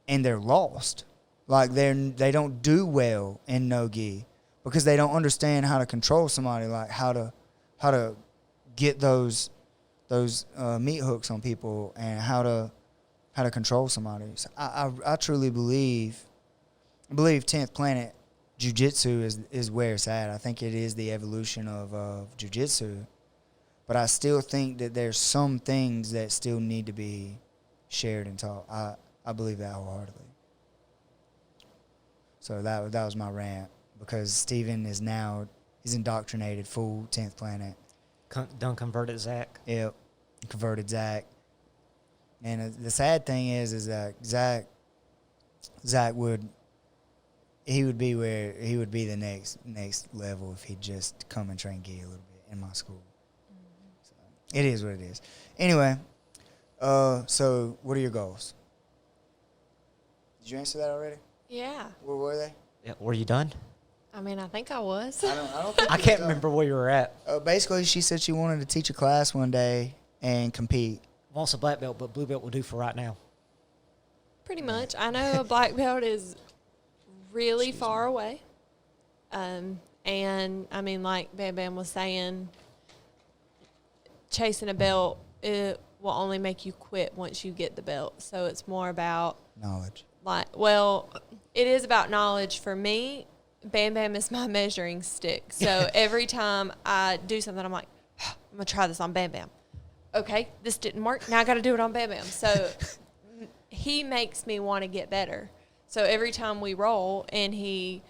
and they're lost. Like they don't do well in no gi because they don't understand how to control somebody, like how to get those meat hooks on people and how to control somebody. So I truly believe 10th Planet Jiu-Jitsu is where it's at. I think it is the evolution of Jiu-Jitsu. But I still think that there's some things that still need to be shared and taught. I believe that wholeheartedly. So that was my rant because Steven he's indoctrinated full 10th Planet. Done converted Zach. Yep, converted Zach. And the sad thing is that Zach would be the next level if he'd just come and train gi a little bit in my school. Mm-hmm. So it is what it is. Anyway, so what are your goals? Did you answer that already? Yeah. What were they? Yeah, were you done? I mean, I think I was. I don't think I can't remember where you were at. Basically, she said she wanted to teach a class one day and compete. Wants a black belt, but blue belt will do for right now. Pretty much. I know a black belt is really far away. And, I mean, like Bam Bam was saying, chasing a belt, it will only make you quit once you get the belt. So it's more about Knowledge. it is about knowledge for me, Bam Bam is my measuring stick. So every time I do something, I'm like, I'm going to try this on Bam Bam. Okay, this didn't work. Now I got to do it on Bam Bam. So he makes me want to get better. So every time we roll and he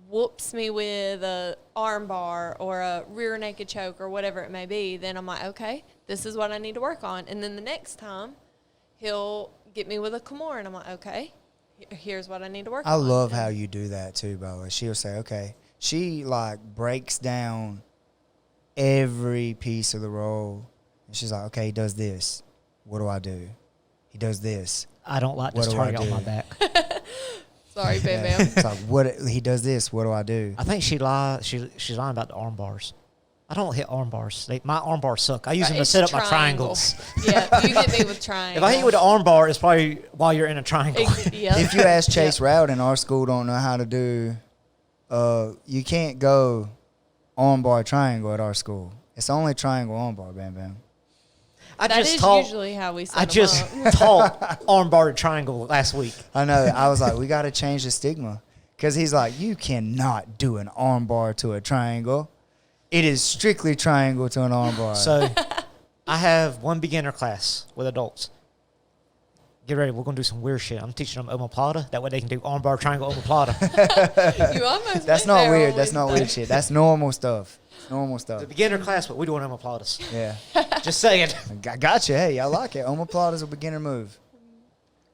whoops me with a arm bar or a rear naked choke or whatever it may be, then I'm like, okay, this is what I need to work on. And then the next time he'll get me with a Kimura, and I'm like, okay, here's what I need to work on. I love how you do that too, by the way. She'll say, okay, she like breaks down every piece of the roll, and she's like, okay, he does this. What do I do? He does this. I don't like this What do I target on do? my back. Sorry, Bam Yeah. Bam. It's like, what he does this. What do I do? I think she's lying about the arm bars. I don't hit arm bars. My arm bars suck. I use them to It's set up my triangle. triangles. Yeah, you get me with triangles. If I hit you with an arm bar, it's probably while you're in a triangle. Yep. If you ask Chase Yep. Route in our school, don't know how to do, you can't go arm bar triangle at our school. It's only triangle arm bar, Bam Bam. I That just is taught. usually how we set I them just up. taught arm bar to triangle last week. I know. I was like, we got to change the stigma. Because he's like, you cannot do an arm bar to a triangle. It is strictly triangle to an arm bar. So I have one beginner class with adults. Get ready. We're going to do some weird shit. I'm teaching them omoplata. That way they can do arm bar, triangle, omoplata. You almost That's went not there weird. on That's with not the- weird shit. That's normal stuff. It's normal stuff. It's a beginner class, but we're doing omoplatas. Yeah. Just saying. I got you. Hey, I like it. Omoplata is a beginner move.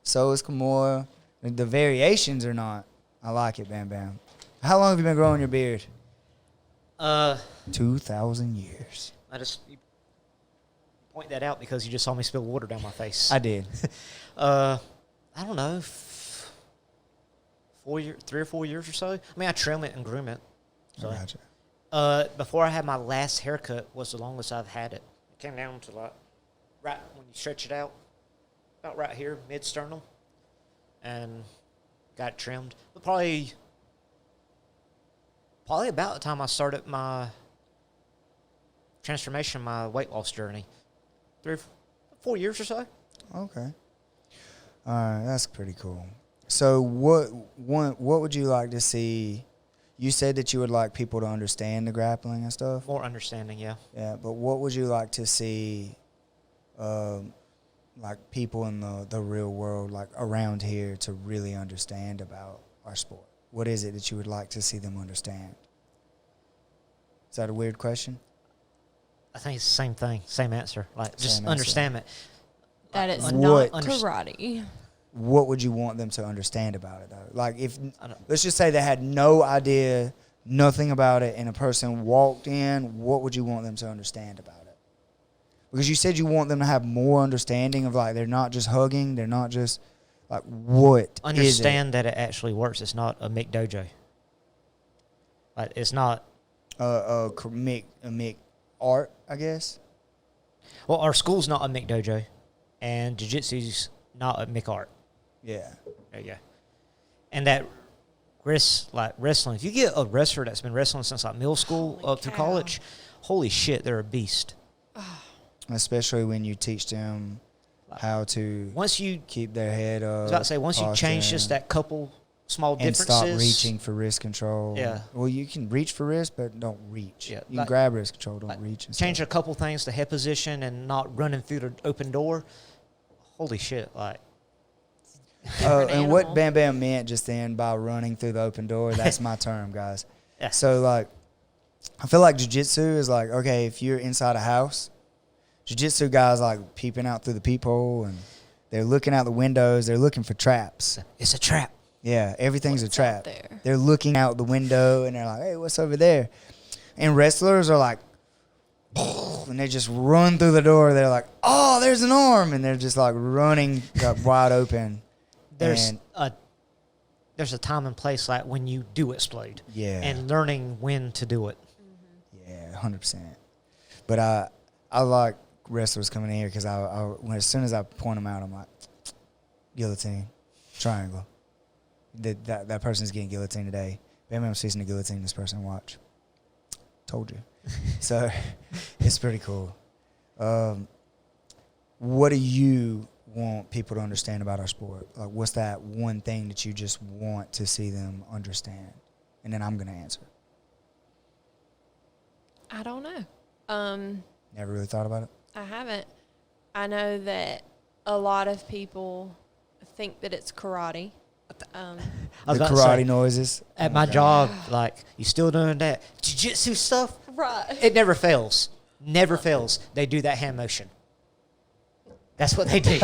So is Kimura. The variations are not. I like it, Bam Bam. How long have you been growing your beard? 2,000 years. I just point that out because you just saw me spill water down my face. I did. I don't know, 3 or 4 years or so. I mean, I trim it and groom it. So, I gotcha. before I had my last haircut was the longest I've had it. It came down to like right when you stretch it out, about right here, mid sternum, and got it trimmed. But probably about the time I started my transformation, my weight loss journey, 3 or 4 years or so. Okay. All right, that's pretty cool. So what would you like to see? You said that you would like people to understand the grappling and stuff. More understanding, yeah. Yeah, but what would you like to see, like people in the real world, like around here, to really understand about our sport? What is it that you would like to see them understand? Is that a weird question? I think it's the same thing, same answer. Like, just Same answer. understand it. That is What- not karate. What would you want them to understand about it, though? Like, if I don't- let's just say they had no idea, nothing about it, and a person walked in, what would you want them to understand about it? Because you said you want them to have more understanding of, like, they're not just hugging, they're not just, like, what Understand that it actually works. It's not a Mick dojo. Like, it's not. is it? Mick art, I guess. Well, our school's not a Mick dojo, and jiu-jitsu's not a Mick art. Yeah. There you go. And that wrestling, if you get a wrestler that's been wrestling since like middle school Holy up through cow. college, holy shit, they're a beast. Especially when you teach them how to Once you, keep their head up. I was about to say, once you change just posturing, that couple small and differences. stop reaching for wrist control. Yeah. Well, you can reach for wrist, but don't reach. Yeah, You can like- grab wrist control, don't like, reach. And Change stuff. a couple things to head position and not running through the open door. Holy shit, like. Different And what animal. Bam Bam meant just then by running through the open door, that's my term, guys. Yeah. So, like, I feel like jiu-jitsu is like, okay, if you're inside a house, jiu-jitsu guys like peeping out through the peephole, and they're looking out the windows, they're looking for traps. It's a trap. Yeah, everything's What's a trap. out there? They're looking out the window, and they're like, hey, what's over there? And wrestlers are like, and they just run through the door. They're like, oh, there's an arm. And they're just like running wide open. There's And- a time and place like when you do explode. Yeah. And learning when to do it. Yeah, 100%. But I like wrestlers coming in here because as soon as I point them out, I'm like, guillotine, triangle. That person's getting guillotined today. Bam Bam's fixing to guillotine this person. Watch. Told you. So it's pretty cool. What do you want people to understand about our sport? Like, what's that one thing that you just want to see them understand? And then I'm going to answer. I don't know. Never really thought about it? I haven't. I know that a lot of people think that it's karate. I was The about to karate say, noises. at Oh my God. job, like, you still doing that jiu-jitsu stuff? Right. It never fails. Never fails. They do that hand motion. That's what they do.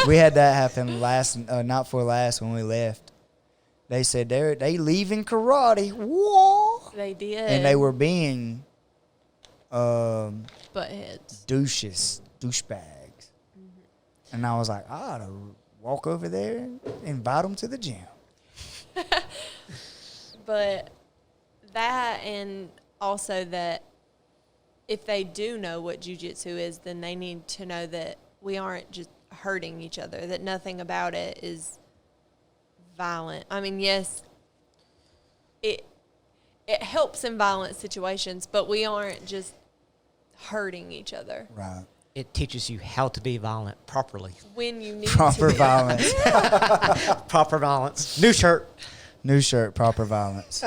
We had that happen not for last when we left. They said they leaving karate. Whoa. They did. And they were being butt heads. douchebags. And I was like, I ought to walk over there and invite them to the gym. But that, and also that if they do know what jiu-jitsu is, then they need to know that we aren't just hurting each other, that nothing about it is violent. I mean, yes, it helps in violent situations, but we aren't just hurting each other. Right. It teaches you how to be violent properly. When you need Proper to. violence. Proper violence. New shirt. New shirt, proper violence.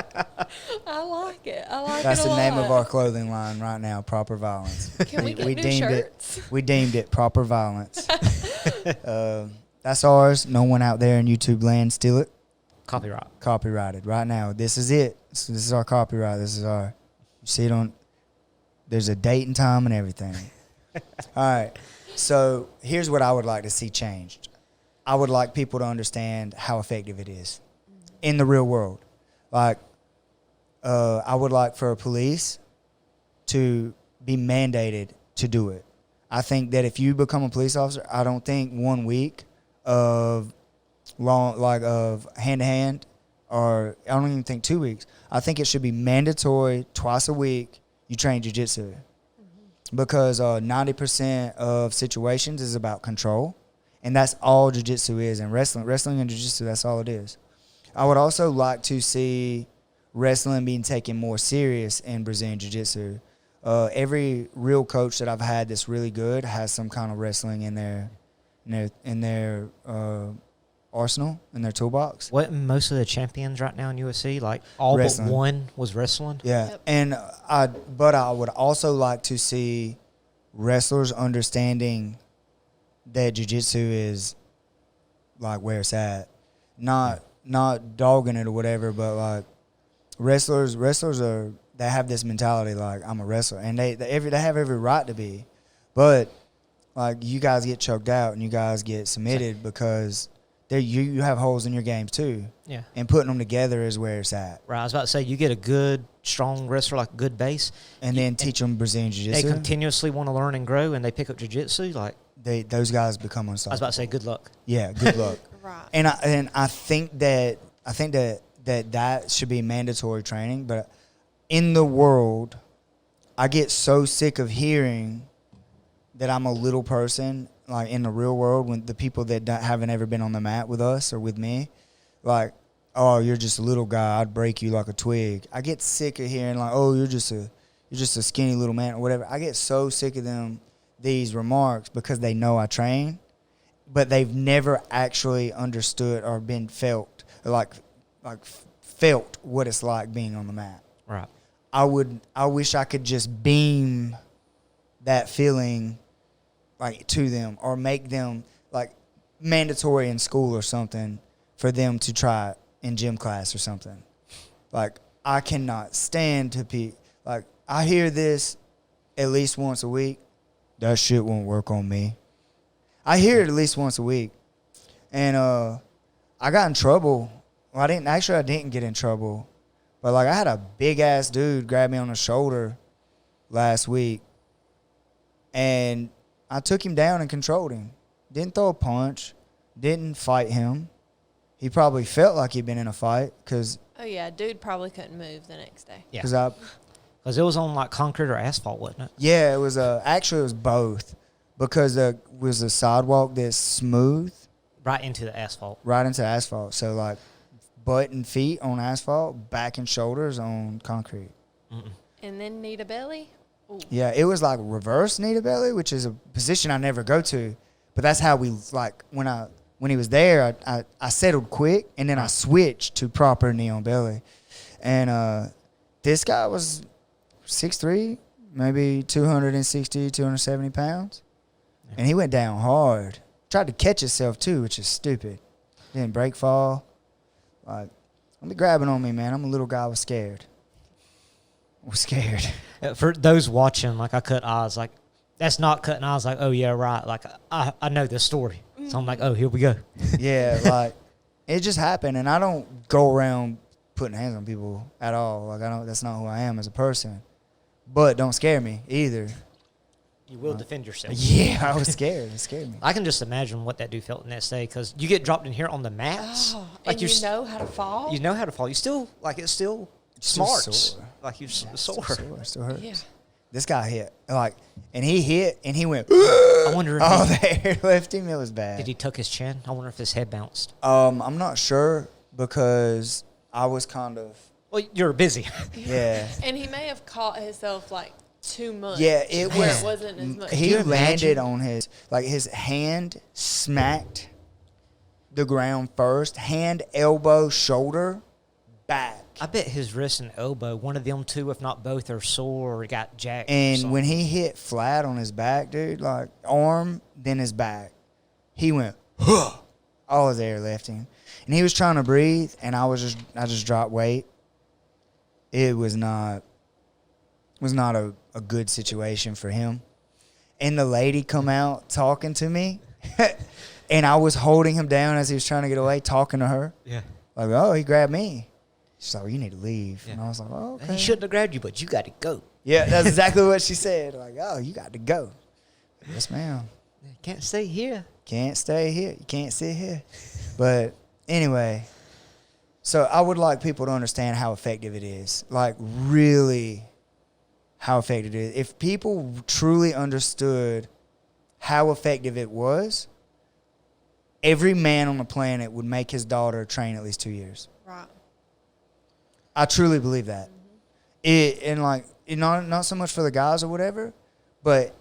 I like it. I like That's it a the name of lot. our clothing line right now, Proper Violence. Can we get new deemed shirts? We deemed it Proper Violence. That's ours. No one out there in YouTube land steal it. Copyright. Copyrighted right now. This is it. This is our copyright. This is our. You see it on. There's a date and time and everything. All right. So here's what I would like to see changed. I would like people to understand how effective it is in the real world. Like, I would like for police to be mandated to do it. I think that if you become a police officer, I don't think 1 week of of hand to hand, or I don't even think 2 weeks. I think it should be mandatory twice a week. You train jiu-jitsu, because 90% of situations is about control, and that's all jiu-jitsu is. And wrestling and jiu-jitsu, that's all it is. I would also like to see wrestling being taken more serious in Brazilian jiu-jitsu. Every real coach that I've had that's really good has some kind of wrestling in their arsenal, in their toolbox. What most of the champions right now in UFC, like all Wrestling. but one was wrestling. Yeah, Yep. and I would also like to see wrestlers understanding that jiu-jitsu is like where it's at, not dogging it or whatever, but like wrestlers they have this mentality like, I'm a wrestler, and they have every right to be, but like you guys get choked out and you guys get submitted because you have holes in your games too. Yeah. And putting them together is where it's at. Right. I was about to say, you get a good, strong wrestler, like a good base, And then teach them Brazilian they jiu-jitsu. continuously want to learn and grow, and they pick up jiu-jitsu. Like, Those guys become I was unstoppable. about to say, good luck. Yeah, good luck. Right. And I think that should be mandatory training. But in the world, I get so sick of hearing that I'm a little person, like in the real world, when the people that haven't ever been on the mat with us or with me, like, oh, you're just a little guy, I'd break you like a twig. I get sick of hearing like, oh, you're just a skinny little man or whatever. I get so sick of these remarks because they know I train, but they've never actually understood or been felt what it's like being on the mat. Right. I wish I could just beam that feeling like to them, or make them like mandatory in school or something for them to try it in gym class or something. Like, I cannot stand to be like, I hear this at least once a week. That shit won't work on me. I hear it at least once a week. And I got in trouble. Well, I didn't get in trouble. But like, I had a big ass dude grab me on the shoulder last week, and I took him down and controlled him. Didn't throw a punch. Didn't fight him. He probably felt like he'd been in a fight because Oh, yeah. Dude probably couldn't move the next day. Yeah. because it was on like concrete or asphalt, wasn't it? it was actually it was both, because there was a sidewalk that's smooth Right into the asphalt. right into asphalt. So like butt and feet on asphalt, back and shoulders on concrete. And then need a belly? Ooh. Yeah, it was like reverse knee to belly, which is a position I never go to. But that's how we, like, when he was there, I settled quick, and then I switched to proper knee on belly. And this guy was 6'3", maybe 260, 270 pounds. Yeah. And he went down hard. Tried to catch himself, too, which is stupid. Didn't break fall. Like, don't be grabbing on me, man. I'm a little guy. I was scared. For those watching, like, I cut eyes. Like, that's not cutting eyes. Like, oh, yeah, right. Like, I know this story. So I'm like, oh, here we go. Yeah, like, it just happened. And I don't go around putting hands on people at all. Like, that's not who I am as a person. But don't scare me either. You will defend yourself. Yeah, I was scared. It scared me. I can just imagine what that dude felt the next day, because you get dropped in here on the mats. Oh, like and you know how to fall? You know how to fall. You still, like, it's still Still smart. sore. Like, you're Yeah, sore. Still hurts. Yeah. This guy hit. Like, and he hit, and he went, I wonder if oh, the air left him. It was bad. did he tuck his chin? I wonder if his head bounced. I'm not sure because I was kind of, Well, you're busy. yeah. And he may have caught himself like too much. Yeah, where it wasn't as much. He you landed imagine? on his hand smacked the ground first. Hand, elbow, shoulder, back. I bet his wrist and elbow, one of them two, if not both, are sore or got jacked. or And something. when he hit flat on his back, dude, like arm, then his back, he went, huh. All his air left him. And he was trying to breathe, and I just dropped weight. It was not a good situation for him. And the lady come out talking to me, and I was holding him down as he was trying to get away, talking to her. Yeah. Like, oh, he grabbed me. She's like, well, you need to leave. Yeah. And I was like, oh, okay. He shouldn't have grabbed you, but you got to go. Yeah, that's exactly what she said. Like, oh, you got to go. Yes, ma'am. Can't stay here. Can't stay here. You can't sit here. But anyway, so I would like people to understand how effective it is. Like, really how effective it is. If people truly understood how effective it was, every man on the planet would make his daughter train at least 2 years. Right. I truly believe that. Not so much for the guys or whatever, but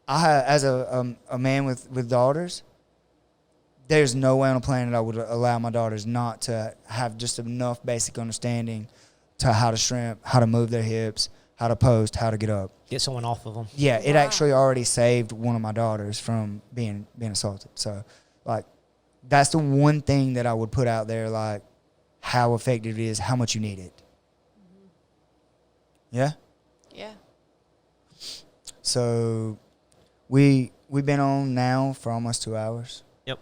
as a man with daughters, there's no way on the planet I would allow my daughters not to have just enough basic understanding to how to shrimp, how to move their hips, how to post, how to get up. Get someone off of them. Yeah, it Wow. actually already saved one of my daughters from being assaulted. So, like, that's the one thing that I would put out there, like, how effective it is, how much you need it. Yeah? Yeah. So, we've been on now for almost 2 hours. Yep.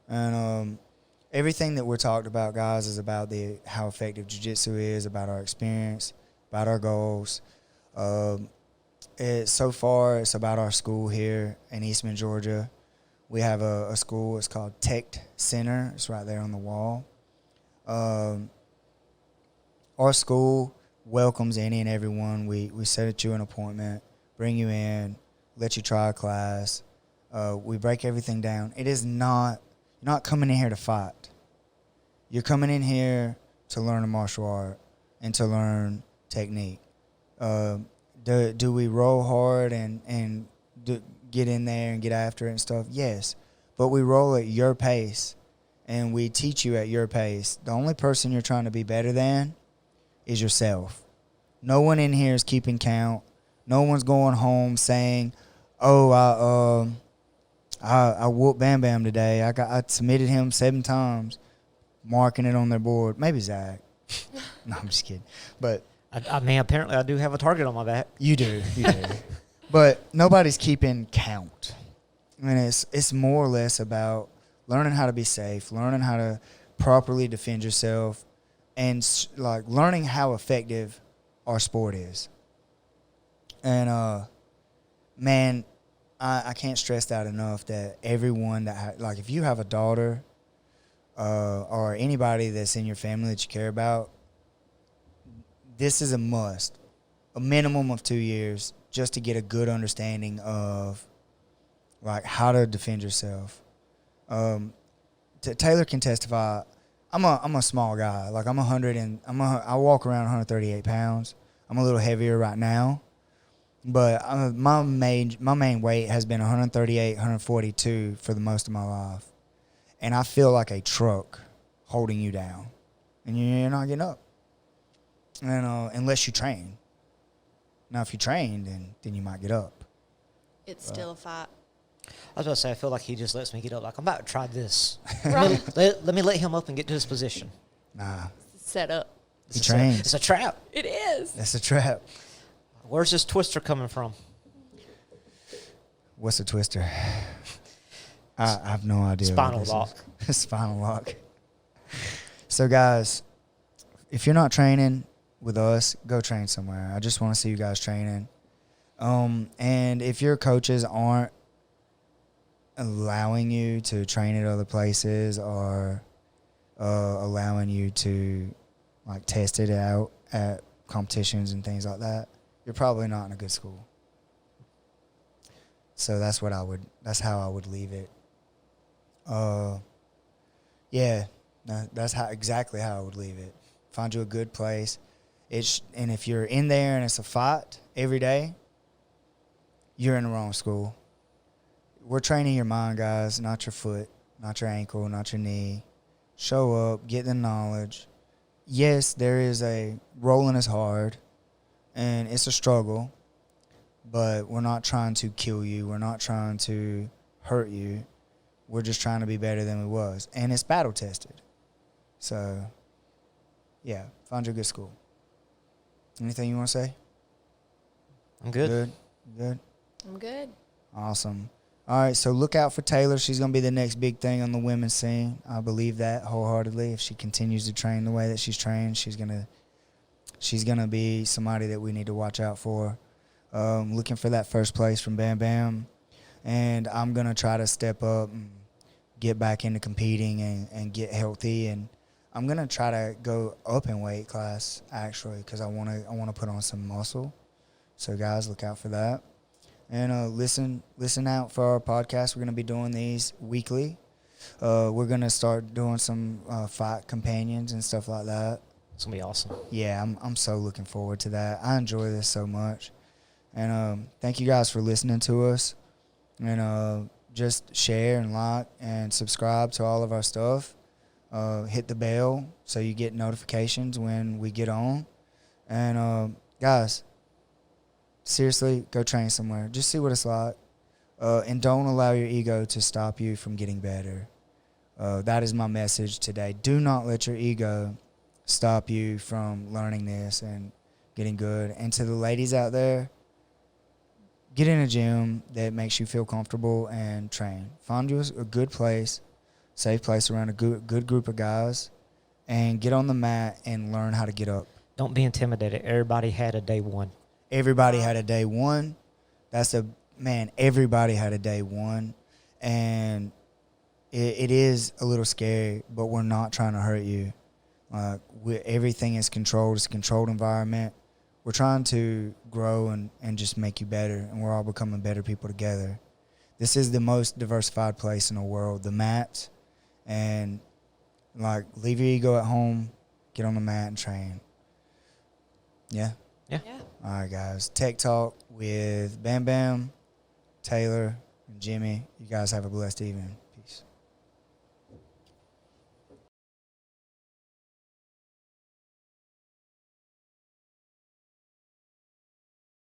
And everything that we're talked about, guys, is about how effective jiu-jitsu is, about our experience, about our goals. So far, it's about our school here in Eastman, Georgia. We have a school. It's called TECT Center. It's right there on the wall. Our school welcomes any and everyone. We set you an appointment, bring you in, let you try a class. We break everything down. It is not, you're not coming in here to fight. You're coming in here to learn a martial art and to learn technique. Do we roll hard and get in there and get after it and stuff? Yes. But we roll at your pace, and we teach you at your pace. The only person you're trying to be better than is yourself. No one in here is keeping count. No one's going home saying, oh, I whooped Bam Bam today. I submitted him 7 times, marking it on their board. Maybe Zach. No, I'm just kidding. But I mean, apparently I do have a target on my back. you do. But nobody's keeping count. I mean, it's more or less about learning how to be safe, learning how to properly defend yourself, and like learning how effective our sport is. And man, I can't stress that enough that everyone that like if you have a daughter or anybody that's in your family that you care about, this is a must. A minimum of 2 years just to get a good understanding of like how to defend yourself. Taylor can testify. I'm a small guy. Like I walk around 138 pounds. I'm a little heavier right now, but my main weight has been 138, 142 for the most of my life, and I feel like a truck holding you down, and you're not getting up. and unless you train. Now, if you train, then you might get up. It's still a fight. I was about to say, I feel like he just lets me get up. Like, I'm about to try this. Right. Let me let him up and get to his position. Nah, Set up. he trains. It's a trap. It is. That's a trap. Where's this twister coming from? What's a twister? I have no idea. Spinal what this lock. is. Spinal lock. So, guys, if you're not training with us, go train somewhere. I just want to see you guys training. And if your coaches aren't allowing you to train at other places or allowing you to like test it out at competitions and things like that, you're probably not in a good school. So that's how I would leave it. Yeah, that's exactly how I would leave it. Find you a good place. And if you're in there and it's a fight every day, you're in the wrong school. We're training your mind, guys, not your foot, not your ankle, not your knee. Show up, get the knowledge. Yes, there is rolling is hard, and it's a struggle, but we're not trying to kill you. We're not trying to hurt you. We're just trying to be better than we was, and it's battle tested. So, yeah, find your good school. Anything you want to say? I'm good. Good. I'm good. Awesome. All right, so look out for Taylor. She's going to be the next big thing on the women's scene. I believe that wholeheartedly. If she continues to train the way that she's trained, she's gonna be somebody that we need to watch out for. Looking for that first place from Bam Bam. And I'm going to try to step up and get back into competing and get healthy. And I'm going to try to go up in weight class, actually, because I want to put on some muscle. So, guys, look out for that. And listen out for our podcast. We're going to be doing these weekly. We're going to start doing some fight companions and stuff like that. It's going to be awesome. Yeah, I'm so looking forward to that. I enjoy this so much. And thank you guys for listening to us. And just share and like and subscribe to all of our stuff. Hit the bell so you get notifications when we get on. And, guys, seriously, go train somewhere. Just see what it's like. And don't allow your ego to stop you from getting better. That is my message today. Do not let your ego stop you from learning this and getting good. And to the ladies out there, get in a gym that makes you feel comfortable and train. Find you a good place, safe place around a good group of guys, and get on the mat and learn how to get up. Don't be intimidated. Everybody had a day one. Everybody had a day one. Everybody had a day one. And it is a little scary, but we're not trying to hurt you. Everything is controlled. It's a controlled environment. We're trying to grow and just make you better, and we're all becoming better people together. This is the most diversified place in the world, the mat. And, leave your ego at home, get on the mat and train. Yeah? Yeah. All right, guys. TECT Talk with Bam Bam, Taylor, and Jimmy. You guys have a blessed evening.